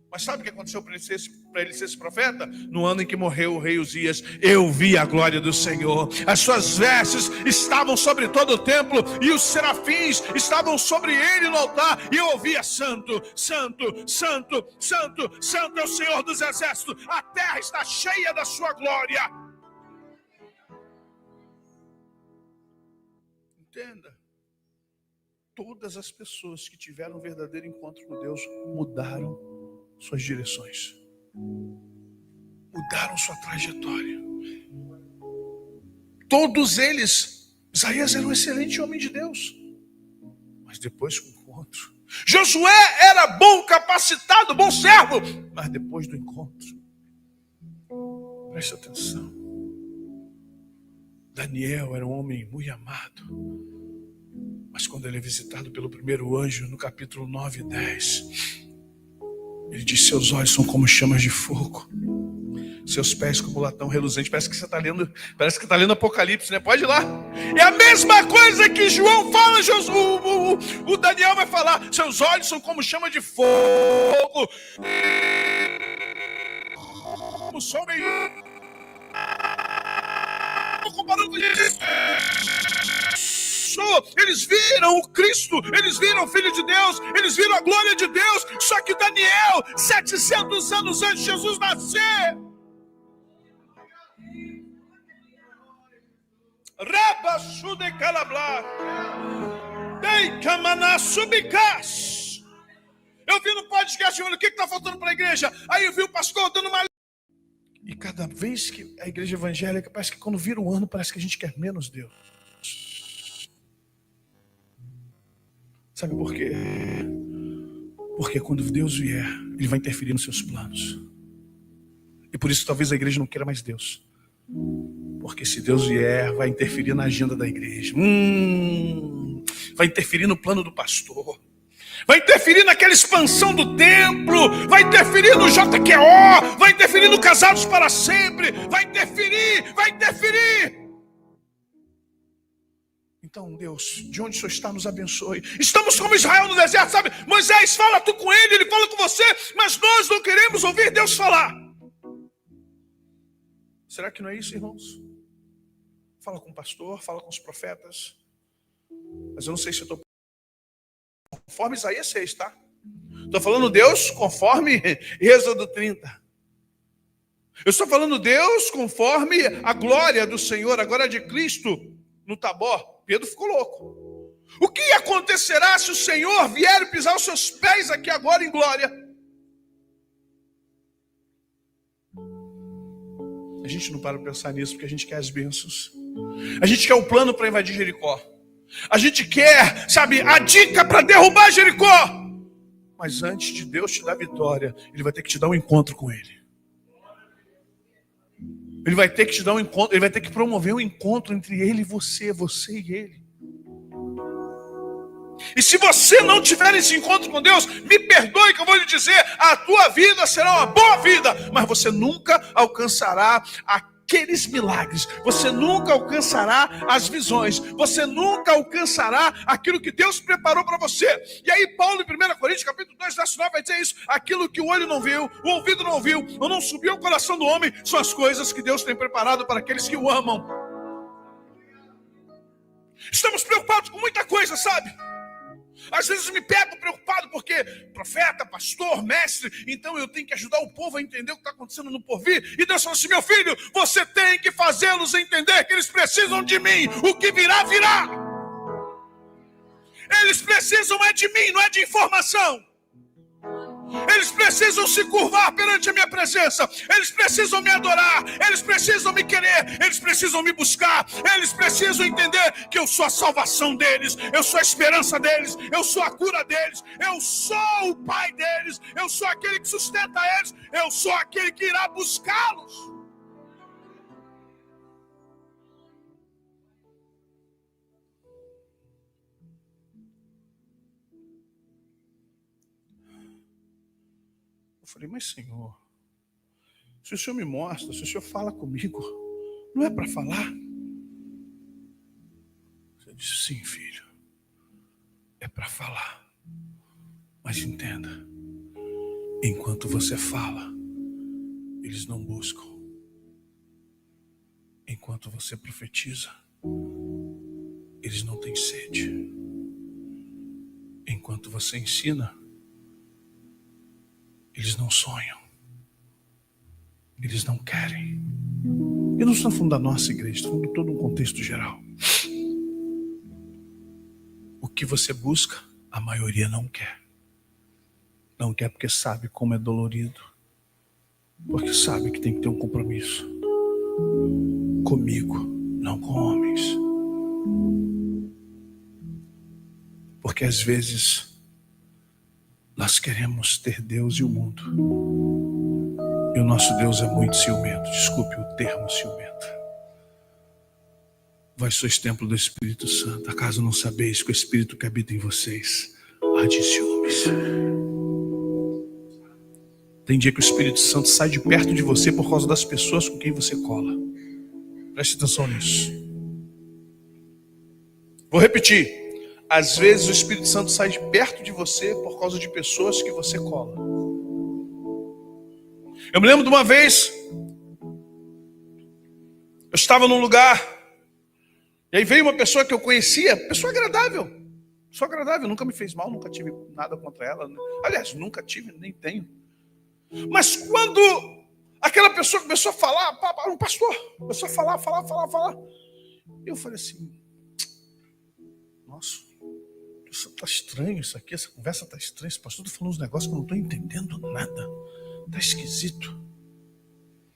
Mas sabe o que aconteceu para ele ser esse profeta? No ano em que morreu o rei Uzias, eu vi a glória do Senhor. As suas vestes estavam sobre todo o templo e os serafins estavam sobre ele no altar. E eu ouvia: santo, santo, santo, santo, santo é o Senhor dos exércitos. A terra está cheia da sua glória. Entenda, todas as pessoas que tiveram um verdadeiro encontro com Deus mudaram suas direções, mudaram sua trajetória. Todos eles. Isaías era um excelente homem de Deus, mas depois do encontro. Josué era bom, capacitado, bom servo, mas depois do encontro, preste atenção, Daniel era um homem muito amado, mas quando ele é visitado pelo primeiro anjo, no capítulo 9 e 10, ele diz: seus olhos são como chamas de fogo, seus pés como latão reluzente. Parece que você está lendo Apocalipse, né? Pode ir lá. É a mesma coisa que João fala, o Daniel vai falar: seus olhos são como chama de fogo, o sol meio. Comparando com isso, eles viram o Cristo, eles viram o Filho de Deus, eles viram a glória de Deus. Só que Daniel, 700 anos antes de Jesus nascer, Raba sude calablar. Dei camaná subicás. Eu vi no podcast, o que está faltando para a igreja? Aí eu vi o pastor dando uma... E cada vez que a igreja evangélica, parece que quando vira um ano, parece que a gente quer menos Deus. Sabe por quê? Porque quando Deus vier, Ele vai interferir nos seus planos. E por isso talvez a igreja não queira mais Deus. Porque se Deus vier, vai interferir na agenda da igreja. Vai interferir no plano do pastor. Vai interferir naquela expansão do templo. Vai interferir no JQO. Vai interferir no Casados para Sempre. Vai interferir. Então, Deus, de onde o Senhor está, nos abençoe. Estamos como Israel no deserto, sabe? Moisés, fala tu com ele fala com você, mas nós não queremos ouvir Deus falar. Será que não é isso, irmãos? Fala com o pastor, fala com os profetas. Mas eu não sei se eu estou conforme Isaías 6, tá? Estou falando Deus conforme Êxodo 30. Eu estou falando Deus conforme a glória do Senhor, a glória de Cristo no Tabor. Pedro ficou louco. O que acontecerá se o Senhor vier e pisar os seus pés aqui agora em glória? A gente não para para pensar nisso porque a gente quer as bênçãos. A gente quer o plano para invadir Jericó. A gente quer, sabe, a dica para derrubar Jericó. Mas antes de Deus te dar vitória, Ele vai ter que te dar um encontro com Ele. Ele vai ter que te dar um encontro, Ele vai ter que promover um encontro entre Ele e você e Ele. E se você não tiver esse encontro com Deus, me perdoe que eu vou lhe dizer, a tua vida será uma boa vida, mas você nunca alcançará aqueles milagres, você nunca alcançará as visões, você nunca alcançará aquilo que Deus preparou para você. E aí Paulo em 1 Coríntios capítulo 2, verso 9 vai dizer isso: aquilo que o olho não viu, o ouvido não ouviu, ou não subiu ao coração do homem, são as coisas que Deus tem preparado para aqueles que o amam. Estamos preocupados com muita coisa, sabe? Às vezes me pego preocupado porque profeta, pastor, mestre, então eu tenho que ajudar o povo a entender o que está acontecendo no porvir. E Deus falou assim: meu filho, você tem que fazê-los entender que eles precisam de mim. O que virá, virá. Eles precisam é de mim, não é de informação. Eles precisam se curvar perante a minha presença. Eles precisam me adorar. Eles precisam me querer. Eles precisam me buscar. Eles precisam entender que eu sou a salvação deles. Eu sou a esperança deles. Eu sou a cura deles. Eu sou o pai deles. Eu sou aquele que sustenta eles. Eu sou aquele que irá buscá-los. Eu falei: mas Senhor, se o Senhor me mostra, se o Senhor fala comigo, não é para falar? Você disse: sim, filho, é para falar. Mas entenda, enquanto você fala, eles não buscam. Enquanto você profetiza, eles não têm sede. Enquanto você ensina, eles não sonham. Eles não querem. Eu não estou falando da nossa igreja, estou falando de todo um contexto geral. O que você busca, a maioria não quer. Não quer porque sabe como é dolorido. Porque sabe que tem que ter um compromisso. Comigo, não com homens. Porque às vezes nós queremos ter Deus e o mundo. E o nosso Deus é muito ciumento. Desculpe o termo ciumento. Vós sois templo do Espírito Santo. Acaso não sabeis que o Espírito que habita em vocês arde em ciúmes? Tem dia que o Espírito Santo sai de perto de você por causa das pessoas com quem você cola. Preste atenção nisso. Vou repetir. Às vezes o Espírito Santo sai de perto de você por causa de pessoas que você cola. Eu me lembro de uma vez, eu estava num lugar, e aí veio uma pessoa que eu conhecia, pessoa agradável, nunca me fez mal, nunca tive nada contra ela. Aliás, nunca tive, nem tenho. Mas quando aquela pessoa começou a falar, um pastor, começou a falar, E eu falei assim, nossa, isso tá estranho isso aqui, essa conversa tá estranha, esse pastor tá falando uns negócios que eu não tô entendendo nada, tá esquisito.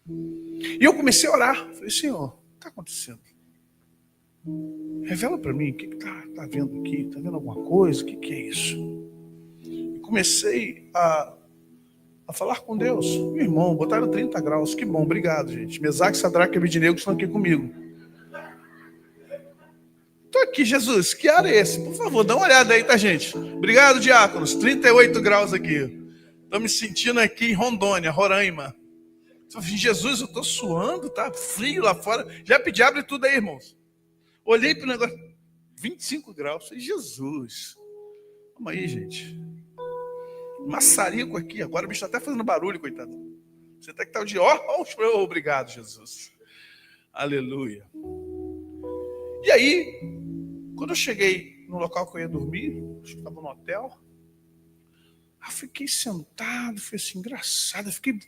E eu comecei a orar, falei, Senhor, o que está acontecendo? Revela para mim, o que tá vendo aqui? Está vendo alguma coisa? O que é isso? E comecei a falar com Deus. Meu irmão, botaram 30 graus, que bom, obrigado, gente. Mesaque, Sadraque e Abednego estão aqui comigo. Estou aqui, Jesus, que ar é esse? Por favor, dá uma olhada aí, tá, gente? Obrigado, diáconos, 38 graus aqui. Estou me sentindo aqui em Rondônia, Roraima. Jesus, eu estou suando, tá frio lá fora. Já pedi, abre tudo aí, irmãos. Olhei para o negócio, 25 graus. Falei, Jesus. Vamos aí, gente. Maçarico aqui. Agora o bicho está até fazendo barulho, coitado. Você até que está o dia. Obrigado, Jesus. Aleluia. E aí, quando eu cheguei no local que eu ia dormir, acho que estava no hotel, eu fiquei sentado, foi assim, engraçado. Eu fiquei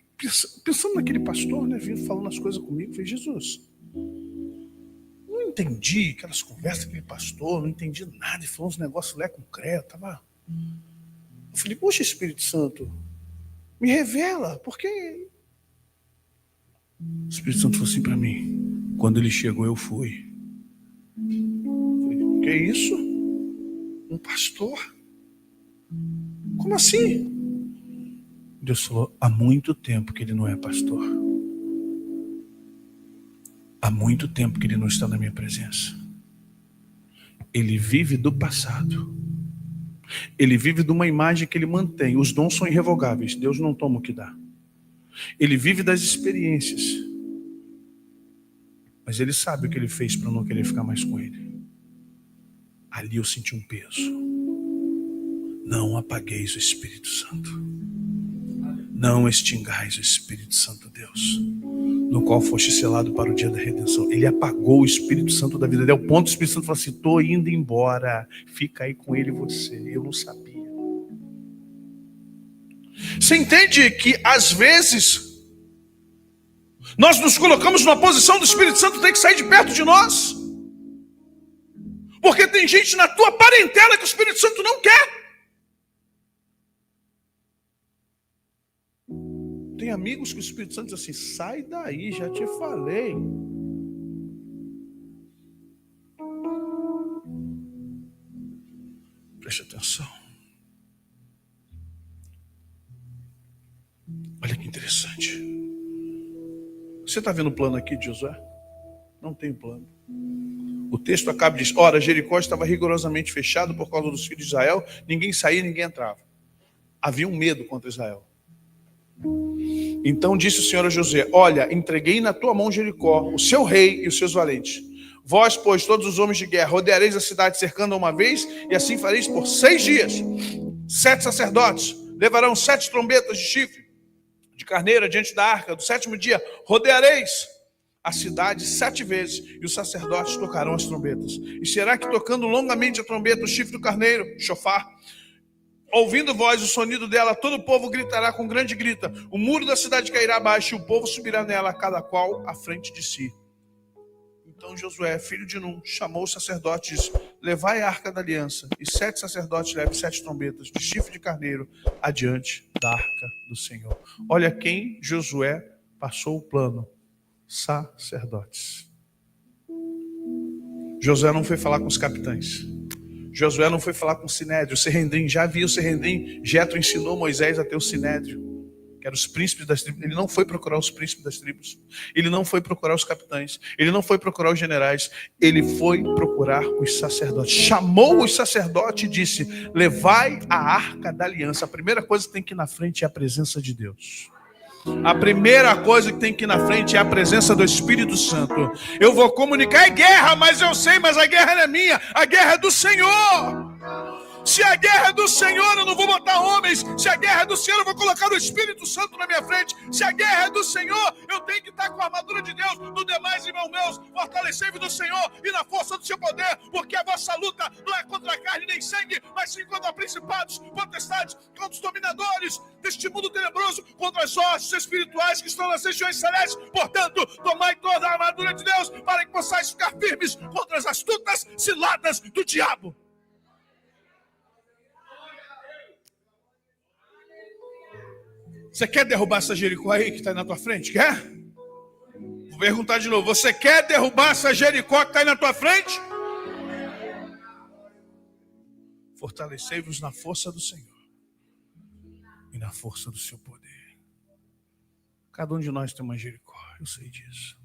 pensando naquele pastor, né, vindo falando as coisas comigo. Eu falei, Jesus, não entendi aquelas conversas daquele pastor, não entendi nada. Ele falou uns negócios lá concreto. Eu falei, poxa, Espírito Santo, me revela, porque o Espírito Santo falou assim para mim, quando ele chegou eu fui. Eu falei, que é isso? Um pastor? Como assim? Deus falou, há muito tempo que ele não é pastor. Há muito tempo que ele não está na minha presença. Ele vive do passado. Ele vive de uma imagem que ele mantém. Os dons são irrevogáveis. Deus não toma o que dá. Ele vive das experiências. Mas ele sabe o que ele fez para não querer ficar mais com ele. Ali eu senti um peso. Não apagueis o Espírito Santo. Não extingais o Espírito Santo, Deus, no qual foste selado para o dia da redenção. Ele apagou o Espírito Santo da vida dele. Ao ponto do Espírito Santo falou assim, estou indo embora. Fica aí com ele você. Eu não sabia. Você entende que às vezes nós nos colocamos numa posição do Espírito Santo tem que sair de perto de nós? Porque tem gente na tua parentela que o Espírito Santo não quer. Tem amigos que o Espírito Santo diz assim, sai daí, já te falei. Preste atenção. Olha que interessante. Você está vendo o plano aqui de Josué? Não tem plano. O texto acaba e diz, ora, Jericó estava rigorosamente fechado por causa dos filhos de Israel, ninguém saía, ninguém entrava. Havia um medo contra Israel. Então disse o Senhor a Josué, olha, entreguei na tua mão Jericó, o seu rei e os seus valentes. Vós, pois, todos os homens de guerra, rodeareis a cidade cercando uma vez, e assim fareis por 6 dias. 7 sacerdotes levarão 7 trombetas de chifre, de carneira, diante da arca. Do 7º dia, rodeareis a cidade 7 vezes, e os sacerdotes tocarão as trombetas. E será que tocando longamente a trombeta, o chifre do carneiro, chofar, ouvindo voz, o sonido dela, todo o povo gritará com grande grita. O muro da cidade cairá abaixo e o povo subirá nela, cada qual à frente de si. Então Josué, filho de Num, chamou os sacerdotes e disse, levai a arca da aliança. E 7 sacerdotes levem 7 trombetas de chifre de carneiro adiante da arca do Senhor. Olha quem Josué passou o plano. Sacerdotes. Josué não foi falar com os capitães. Josué não foi falar com o Sinédrio. O Serrendrim, já havia o Serrendrim. Jetro ensinou Moisés a ter o Sinédrio, que eram os príncipes das tribos. Ele não foi procurar os príncipes das tribos. Ele não foi procurar os capitães. Ele não foi procurar os generais. Ele foi procurar os sacerdotes. Chamou os sacerdotes e disse, levai a arca da aliança. A primeira coisa que tem que ir na frente é a presença de Deus. A primeira coisa que tem que ir na frente é a presença do Espírito Santo. Eu vou comunicar, é guerra, mas eu sei, mas a guerra não é minha, a guerra é do Senhor. Se a guerra é do Senhor, eu não vou botar homens. Se a guerra é do Senhor, eu vou colocar o Espírito Santo na minha frente. Se a guerra é do Senhor, eu tenho que estar com a armadura de Deus. No demais, irmão, irmãos meus, fortalecei-vos no Senhor e na força do seu poder, porque a vossa luta não é contra a carne nem sangue, mas sim contra principados, potestades, contra os dominadores deste mundo tenebroso, contra as hostes espirituais que estão nas regiões celestes. Portanto, tomai toda a armadura de Deus, para que possais ficar firmes contra as astutas ciladas do diabo. Você quer derrubar essa Jericó aí que está aí na tua frente? Quer? Vou perguntar de novo. Você quer derrubar essa Jericó que está aí na tua frente? Fortalecei-vos na força do Senhor e na força do seu poder. Cada um de nós tem uma Jericó, eu sei disso.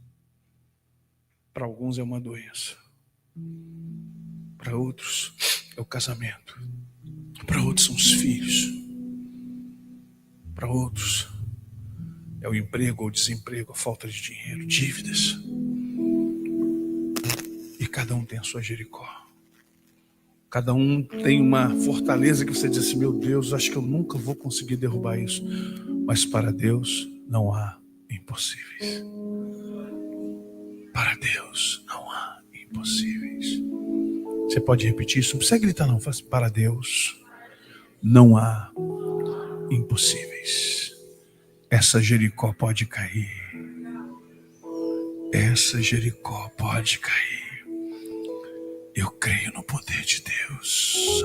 Para alguns é uma doença. Para outros é o casamento. Para outros são os filhos. Para outros é o emprego ou o desemprego, a falta de dinheiro, dívidas. E cada um tem a sua Jericó. Cada um tem uma fortaleza que você diz assim: meu Deus, acho que eu nunca vou conseguir derrubar isso. Mas para Deus não há impossíveis. Para Deus não há impossíveis. Você pode repetir isso? Não precisa gritar não. Fala assim: para Deus não há impossíveis. Essa Jericó pode cair. Essa Jericó pode cair. Eu creio no poder de Deus.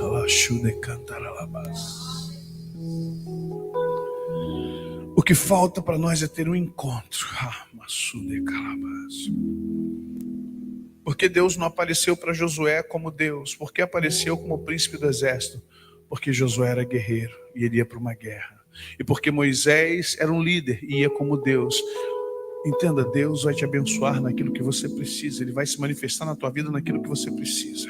O que falta para nós é ter um encontro. Porque Deus não apareceu para Josué como Deus. Porque apareceu como príncipe do exército. Porque Josué era guerreiro e ele ia para uma guerra. E porque Moisés era um líder e ia como Deus. Entenda, Deus vai te abençoar naquilo que você precisa. Ele vai se manifestar na tua vida naquilo que você precisa.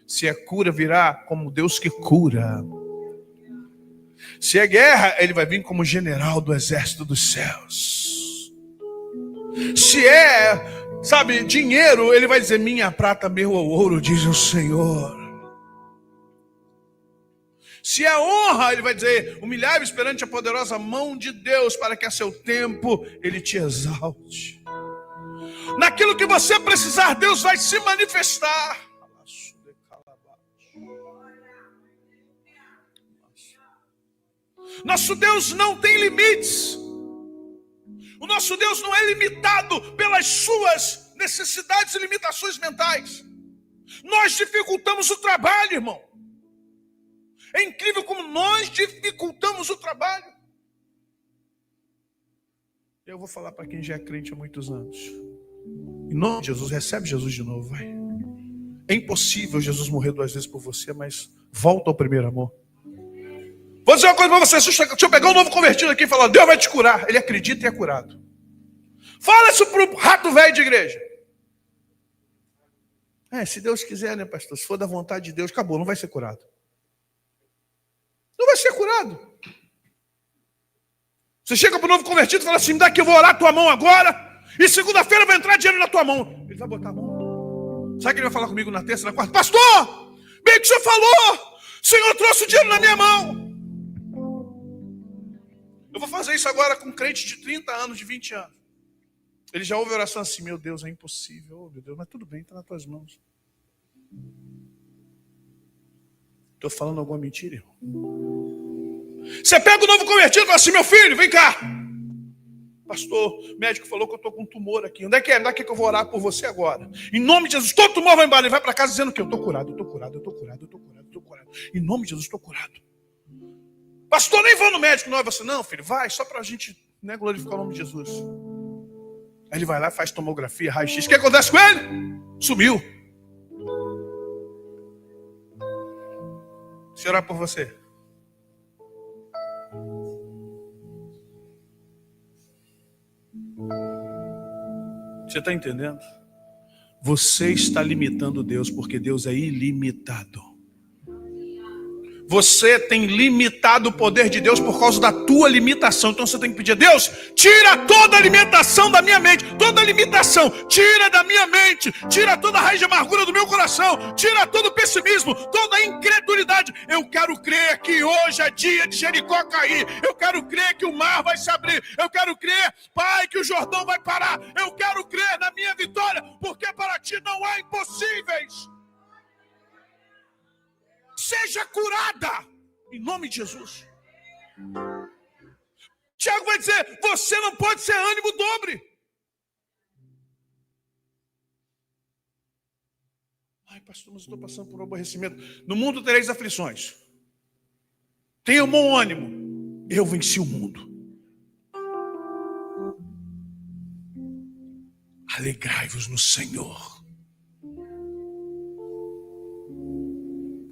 Se é cura, virá como Deus que cura. Se é guerra, ele vai vir como general do exército dos céus. Se é, dinheiro, ele vai dizer: minha prata, meu ouro, diz o Senhor. Se é honra, ele vai dizer: humilhai-vos perante a poderosa mão de Deus, para que a seu tempo ele te exalte. Naquilo que você precisar, Deus vai se manifestar. Nosso Deus não tem limites. O nosso Deus não é limitado pelas suas necessidades e limitações mentais. Nós dificultamos o trabalho, irmão. É incrível como nós dificultamos o trabalho. Eu vou falar para quem já é crente há muitos anos. Em nome de Jesus, recebe Jesus de novo, vai. É impossível Jesus morrer 2 vezes por você, mas volta ao primeiro amor. Vou dizer uma coisa para você. Deixa eu pegar um novo convertido aqui e falar: Deus vai te curar. Ele acredita e é curado. Fala isso para o rato velho de igreja. Se Deus quiser, né, pastor? Se for da vontade de Deus, acabou, não vai ser curado. Não vai ser curado. Você chega para o novo convertido e fala assim: me dá que eu vou orar a tua mão agora, e segunda-feira vai entrar dinheiro na tua mão. Ele vai botar a mão. Sabe que ele vai falar comigo na terça, na quarta? Pastor, bem que o senhor falou, o senhor trouxe o dinheiro na minha mão. Eu vou fazer isso agora com um crente de 30 anos, de 20 anos. Ele já ouve a oração assim: meu Deus, é impossível. Oh, meu Deus, mas tudo bem, está nas tuas mãos. Estou falando alguma mentira, irmão? Você pega o novo convertido e fala assim: meu filho, vem cá. Pastor, o médico falou que eu estou com um tumor aqui. Onde é que é? Onde é que eu vou orar por você agora? Em nome de Jesus, todo tumor vai embora. Ele vai para casa dizendo que eu estou curado, eu estou curado, eu estou curado, eu estou curado, eu estou curado. Em nome de Jesus, estou curado. Pastor, nem vou no médico. Não, você não, filho, vai, só para a gente glorificar o nome de Jesus. Aí ele vai lá, faz tomografia, raio-x. O que acontece com ele? Sumiu. Se orar por você. Você está entendendo? Você está limitando Deus, porque Deus é ilimitado. Você tem limitado o poder de Deus por causa da tua limitação. Então você tem que pedir a Deus, tira toda a limitação da minha mente. Toda a limitação, tira da minha mente. Tira toda a raiz de amargura do meu coração. Tira todo o pessimismo, toda a incredulidade. Eu quero crer que hoje é dia de Jericó cair. Eu quero crer que o mar vai se abrir. Eu quero crer, Pai, que o Jordão vai parar. Eu quero crer na minha vitória, porque para ti não há impossíveis. Seja curada, em nome de Jesus. Tiago vai dizer, você não pode ser ânimo dobre. Ai, pastor, mas eu estou passando por um aborrecimento. No mundo tereis aflições. Tenha um bom ânimo. Eu venci o mundo. Alegrai-vos no Senhor.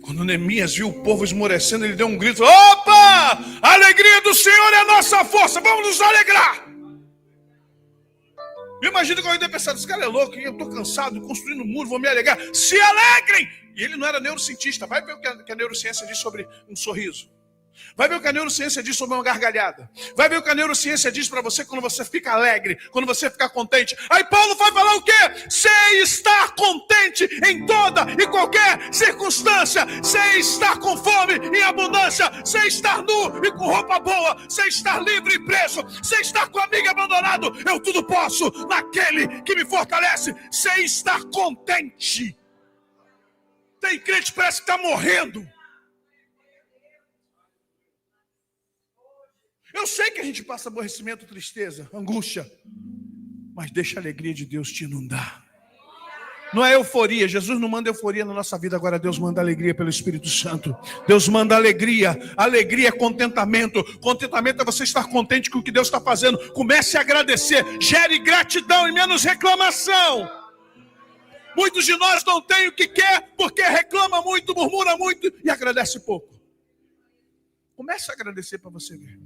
Quando Neemias viu o povo esmorecendo, ele deu um grito: opa! A alegria do Senhor é a nossa força, vamos nos alegrar! Imagina que eu ia pensar, esse cara é louco, eu estou cansado, construindo um muro, vou me alegrar. Se alegrem! E ele não era neurocientista, vai ver o que a neurociência diz sobre um sorriso. Vai ver o que a neurociência diz sobre uma gargalhada. Vai ver o que a neurociência diz para você quando você fica alegre, quando você fica contente. Aí Paulo vai falar o quê? Sem estar contente em toda e qualquer circunstância. Sem estar com fome em abundância. Sem estar nu e com roupa boa. Sem estar livre e preso. Sem estar com amigo abandonado. Eu tudo posso naquele que me fortalece. Sem estar contente. Tem crente que parece que está morrendo. Eu sei que a gente passa aborrecimento, tristeza, angústia, mas deixa a alegria de Deus te inundar. Não é euforia, Jesus não manda euforia na nossa vida, agora Deus manda alegria pelo Espírito Santo. Deus manda alegria, alegria é contentamento. Contentamento é você estar contente com o que Deus está fazendo. Comece a agradecer, gere gratidão e menos reclamação. Muitos de nós não têm o que quer, porque reclama muito, murmura muito e agradece pouco. Comece a agradecer para você ver.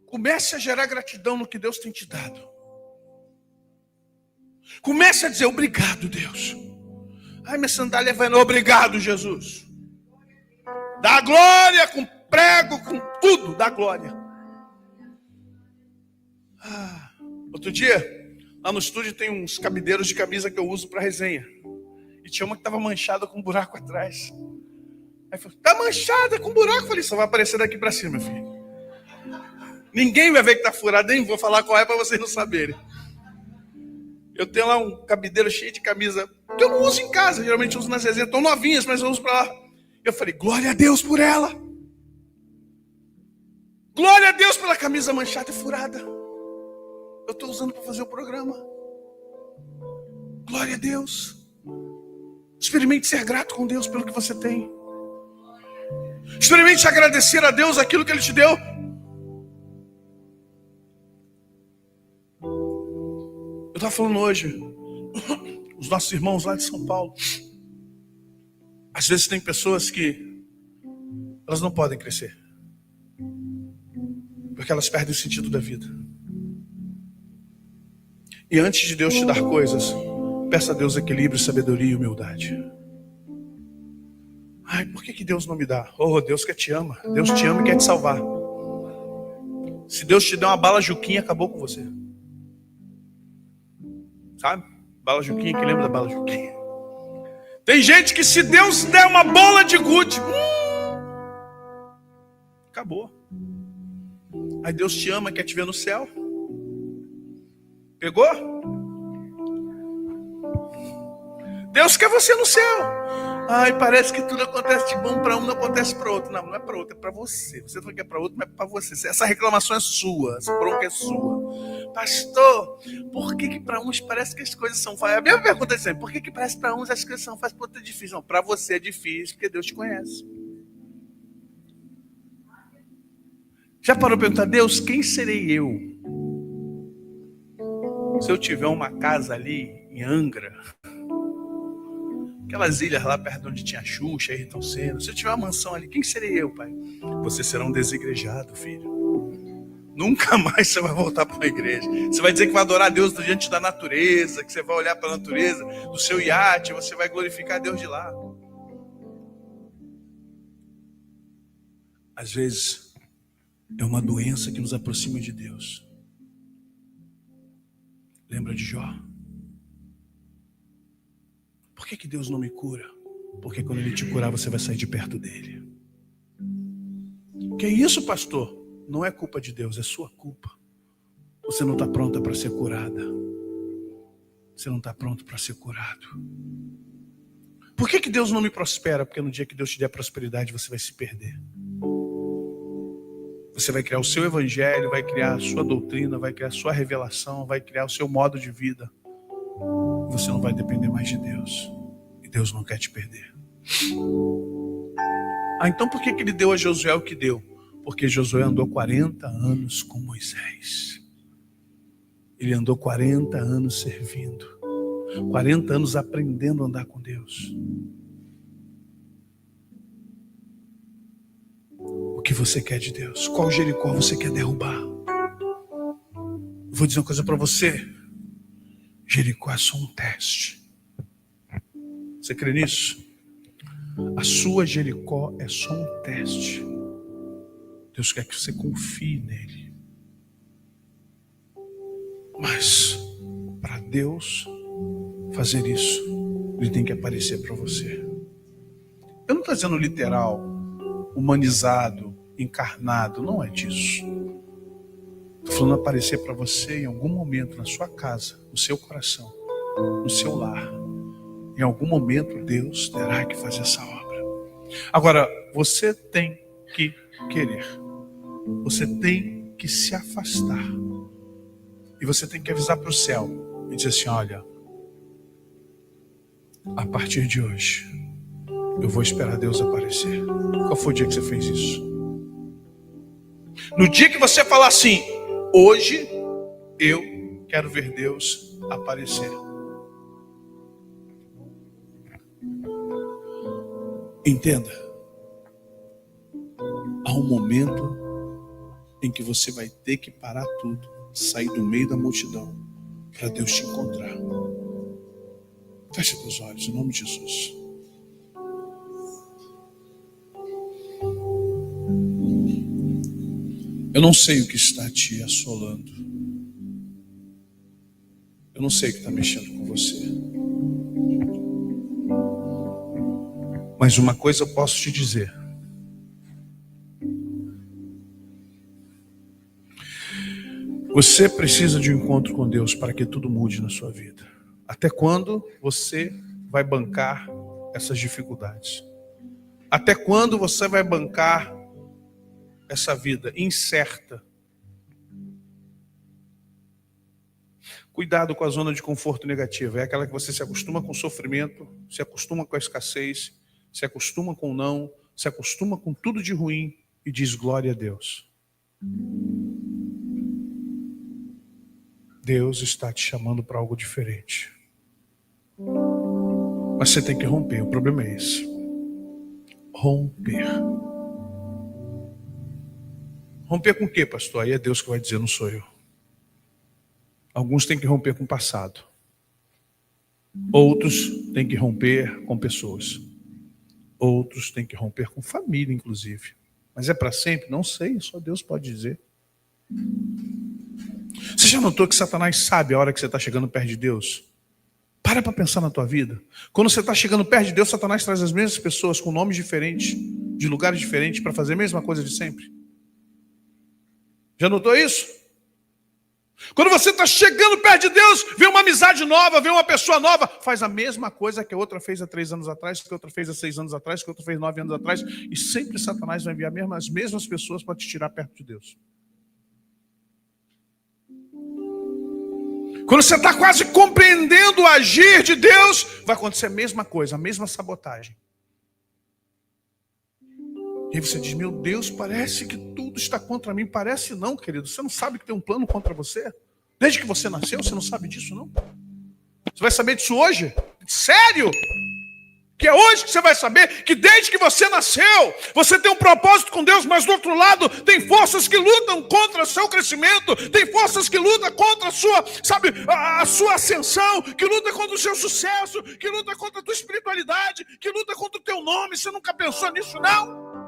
Comece a gerar gratidão no que Deus tem te dado. Comece a dizer obrigado, Deus. Ai, minha sandália vai no obrigado, Jesus. Dá glória com prego, com tudo, dá glória. Outro dia, lá no estúdio tem uns cabideiros de camisa que eu uso para resenha. E tinha uma que estava manchada com um buraco atrás. Aí falou, tá manchada com buraco. Eu falei, só vai aparecer daqui para cima, filho. Ninguém vai ver que está furado, nem vou falar qual é para vocês não saberem. Eu tenho lá um cabideiro cheio de camisa, que eu não uso em casa, geralmente eu uso nas resenhas, estão novinhas, mas eu uso para lá. Eu falei, glória a Deus por ela. Glória a Deus pela camisa manchada e furada. Eu estou usando para fazer o programa. Glória a Deus. Experimente ser grato com Deus pelo que você tem. Experimente agradecer a Deus aquilo que Ele te deu. Eu estava falando hoje, os nossos irmãos lá de São Paulo, às vezes tem pessoas que elas não podem crescer, porque elas perdem o sentido da vida. E antes de Deus te dar coisas, peça a Deus equilíbrio, sabedoria e humildade. Ai, por que Deus não me dá? Oh, Deus que te ama. Deus te ama e quer te salvar. Se Deus te der uma bala Juquinha, acabou com você. Sabe? Bala Juquinha, que lembra da bala Juquinha? Tem gente que se Deus der uma bola de gude, acabou. Aí Deus te ama, quer te ver no céu. Pegou? Deus quer você no céu. Ai, parece que tudo acontece de bom para um, não acontece para outro. Não, não é para outro, é para você. Você não quer para outro, mas é para você. Essa reclamação é sua, essa bronca é sua. Pastor, por que para uns parece que as coisas são fáceis? A minha pergunta é sempre, por que parece para uns as coisas são fáceis, para outros é difícil? Não, para você é difícil, porque Deus te conhece. Já parou para perguntar, Deus, quem serei eu? Se eu tiver uma casa ali em Angra, aquelas ilhas lá perto de onde tinha Xuxa, Ayrton Senna, se eu tiver uma mansão ali, quem serei eu, pai? Você será um desigrejado, filho. Nunca mais você vai voltar para uma igreja. Você vai dizer que vai adorar a Deus diante da natureza, que você vai olhar para a natureza do seu iate, você vai glorificar a Deus de lá. Às vezes é uma doença que nos aproxima de Deus. Lembra de Jó? Por que Deus não me cura? Porque quando Ele te curar, você vai sair de perto dEle. Que isso, pastor? Não é culpa de Deus, é sua culpa. Você não está pronta para ser curada. Você não está pronto para ser curado. Por que Deus não me prospera? Porque no dia que Deus te der prosperidade, você vai se perder. Você vai criar o seu evangelho, vai criar a sua doutrina, vai criar a sua revelação, vai criar o seu modo de vida. Você não vai depender mais de Deus. E Deus não quer te perder. Então por que Ele deu a Josué o que deu? Porque Josué andou 40 anos com Moisés. Ele andou 40 anos servindo. 40 anos aprendendo a andar com Deus. O que você quer de Deus? Qual Jericó você quer derrubar? Vou dizer uma coisa para você. Jericó é só um teste. Você crê nisso? A sua Jericó é só um teste. Deus quer que você confie nele. Mas para Deus fazer isso, Ele tem que aparecer para você. Eu não estou dizendo literal, humanizado, encarnado, não é disso. Estou falando aparecer para você em algum momento na sua casa, no seu coração, no seu lar. Em algum momento Deus terá que fazer essa obra. Agora, você tem que querer. Você tem que se afastar. E você tem que avisar para o céu e dizer assim, olha, a partir de hoje, eu vou esperar Deus aparecer. Qual foi o dia que você fez isso? No dia que você falar assim, hoje eu quero ver Deus aparecer. Entenda. Há um momento em que você vai ter que parar tudo, sair do meio da multidão, para Deus te encontrar. Feche os olhos, em nome de Jesus. Eu não sei o que está te assolando. Eu não sei o que está mexendo com você. Mas uma coisa eu posso te dizer. Você precisa de um encontro com Deus para que tudo mude na sua vida. Até quando você vai bancar essas dificuldades? Até quando você vai bancar essa vida incerta? Cuidado com a zona de conforto negativa. É aquela que você se acostuma com o sofrimento, se acostuma com a escassez, se acostuma com o não, se acostuma com tudo de ruim e diz glória a Deus. Deus está te chamando para algo diferente. Mas você tem que romper, o problema é esse. Romper. Romper com o quê, pastor? Aí é Deus que vai dizer, não sou eu. Alguns têm que romper com o passado. Outros têm que romper com pessoas. Outros têm que romper com família, inclusive. Mas é para sempre? Não sei, só Deus pode dizer. Você já notou que Satanás sabe a hora que você está chegando perto de Deus? Para pensar na tua vida. Quando você está chegando perto de Deus, Satanás traz as mesmas pessoas com nomes diferentes, de lugares diferentes, para fazer a mesma coisa de sempre. Já notou isso? Quando você está chegando perto de Deus, vê uma amizade nova, vê uma pessoa nova, faz a mesma coisa que a outra fez há 3 anos atrás, que a outra fez há 6 anos atrás, que a outra fez 9 anos atrás, e sempre Satanás vai enviar as mesmas pessoas para te tirar perto de Deus. Quando você está quase compreendendo o agir de Deus, vai acontecer a mesma coisa, a mesma sabotagem. E aí você diz, meu Deus, parece que tudo está contra mim. Parece não, querido. Você não sabe que tem um plano contra você? Desde que você nasceu, você não sabe disso, não? Você vai saber disso hoje? Sério? Que é hoje que você vai saber que desde que você nasceu, você tem um propósito com Deus, mas do outro lado tem forças que lutam contra o seu crescimento, tem forças que lutam contra a sua, sabe, a sua ascensão, que luta contra o seu sucesso, que luta contra a tua espiritualidade, que luta contra o teu nome. Você nunca pensou nisso, não?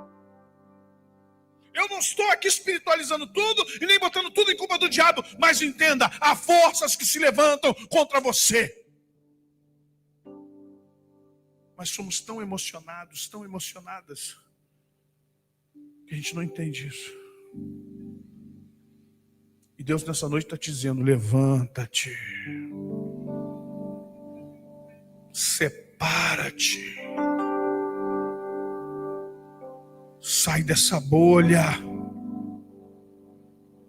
Eu não estou aqui espiritualizando tudo e nem botando tudo em culpa do diabo. Mas entenda, há forças que se levantam contra você. Mas somos tão emocionados, tão emocionadas, que a gente não entende isso. E Deus nessa noite está te dizendo: levanta-te. Separa-te. Sai dessa bolha.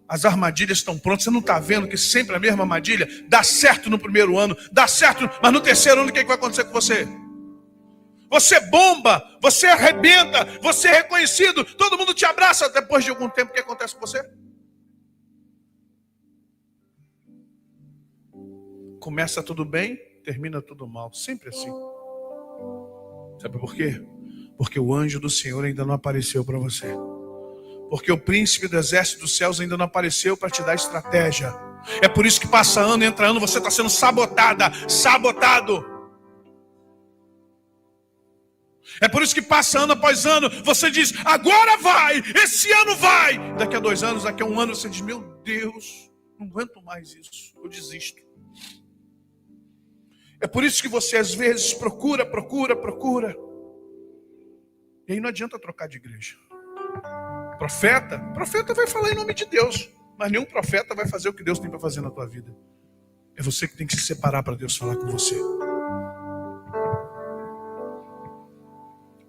As armadilhas estão prontas. Você não está vendo que sempre a mesma armadilha? Dá certo no primeiro ano, dá certo, mas no terceiro ano o que vai acontecer com você? Você bomba, você arrebenta, você é reconhecido, todo mundo te abraça. Depois de algum tempo, o que acontece com você? Começa tudo bem, termina tudo mal. Sempre assim. Sabe por quê? Porque o anjo do Senhor ainda não apareceu para você. Porque o príncipe do exército dos céus ainda não apareceu para te dar estratégia. É por isso que passa ano, entra ano, você está sendo sabotado. É por isso que passa ano após ano, você diz: agora vai, esse ano vai. Daqui a 2 anos, daqui a 1 ano, você diz: meu Deus, não aguento mais isso, eu desisto. É por isso que você às vezes procura. E aí não adianta trocar de igreja. Profeta vai falar em nome de Deus, mas nenhum profeta vai fazer o que Deus tem para fazer na tua vida. É você que tem que se separar para Deus falar com você.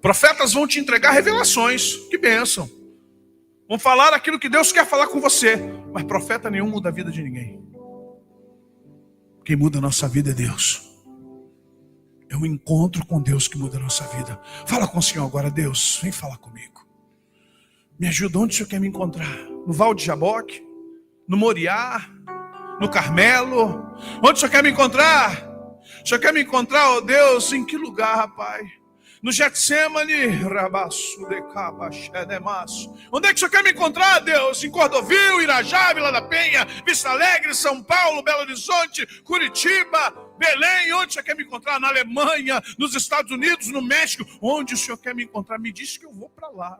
Profetas vão te entregar revelações, que bênção. Vão falar aquilo que Deus quer falar com você, mas profeta nenhum muda a vida de ninguém. Quem muda a nossa vida é Deus. É o encontro com Deus que muda a nossa vida. Fala com o Senhor agora: Deus, vem falar comigo. Me ajuda, onde o Senhor quer me encontrar? No Val de Jaboque? No Moriá? No Carmelo? Onde o Senhor quer me encontrar? O Senhor quer me encontrar, ó Deus, em que lugar, rapaz? No Getsemane, onde é que o Senhor quer me encontrar, Deus? Em Cordovil, Irajá, Vila da Penha, Vista Alegre, São Paulo, Belo Horizonte, Curitiba, Belém. Onde o Senhor quer me encontrar? Na Alemanha, nos Estados Unidos, no México. Onde o Senhor quer me encontrar? Me diz que eu vou para lá.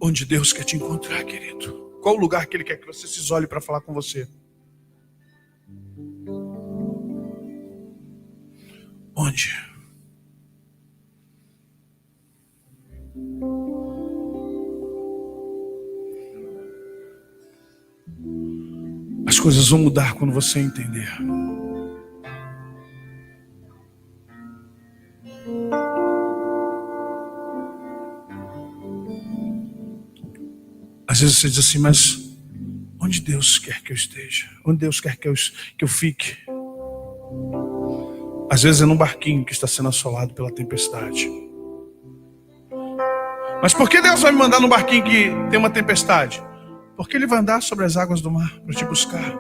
Onde Deus quer te encontrar, querido? Qual o lugar que Ele quer que você se isole para falar com você? Onde? As coisas vão mudar quando você entender. Às vezes você diz assim: mas onde Deus quer que eu esteja? Onde Deus quer que eu fique? Às vezes é num barquinho que está sendo assolado pela tempestade. Mas por que Deus vai me mandar num barquinho que tem uma tempestade? Porque Ele vai andar sobre as águas do mar para te buscar.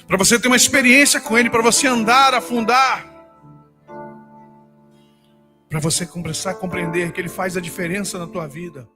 Para você ter uma experiência com Ele, para você andar, afundar. Para você começar a compreender que Ele faz a diferença na tua vida.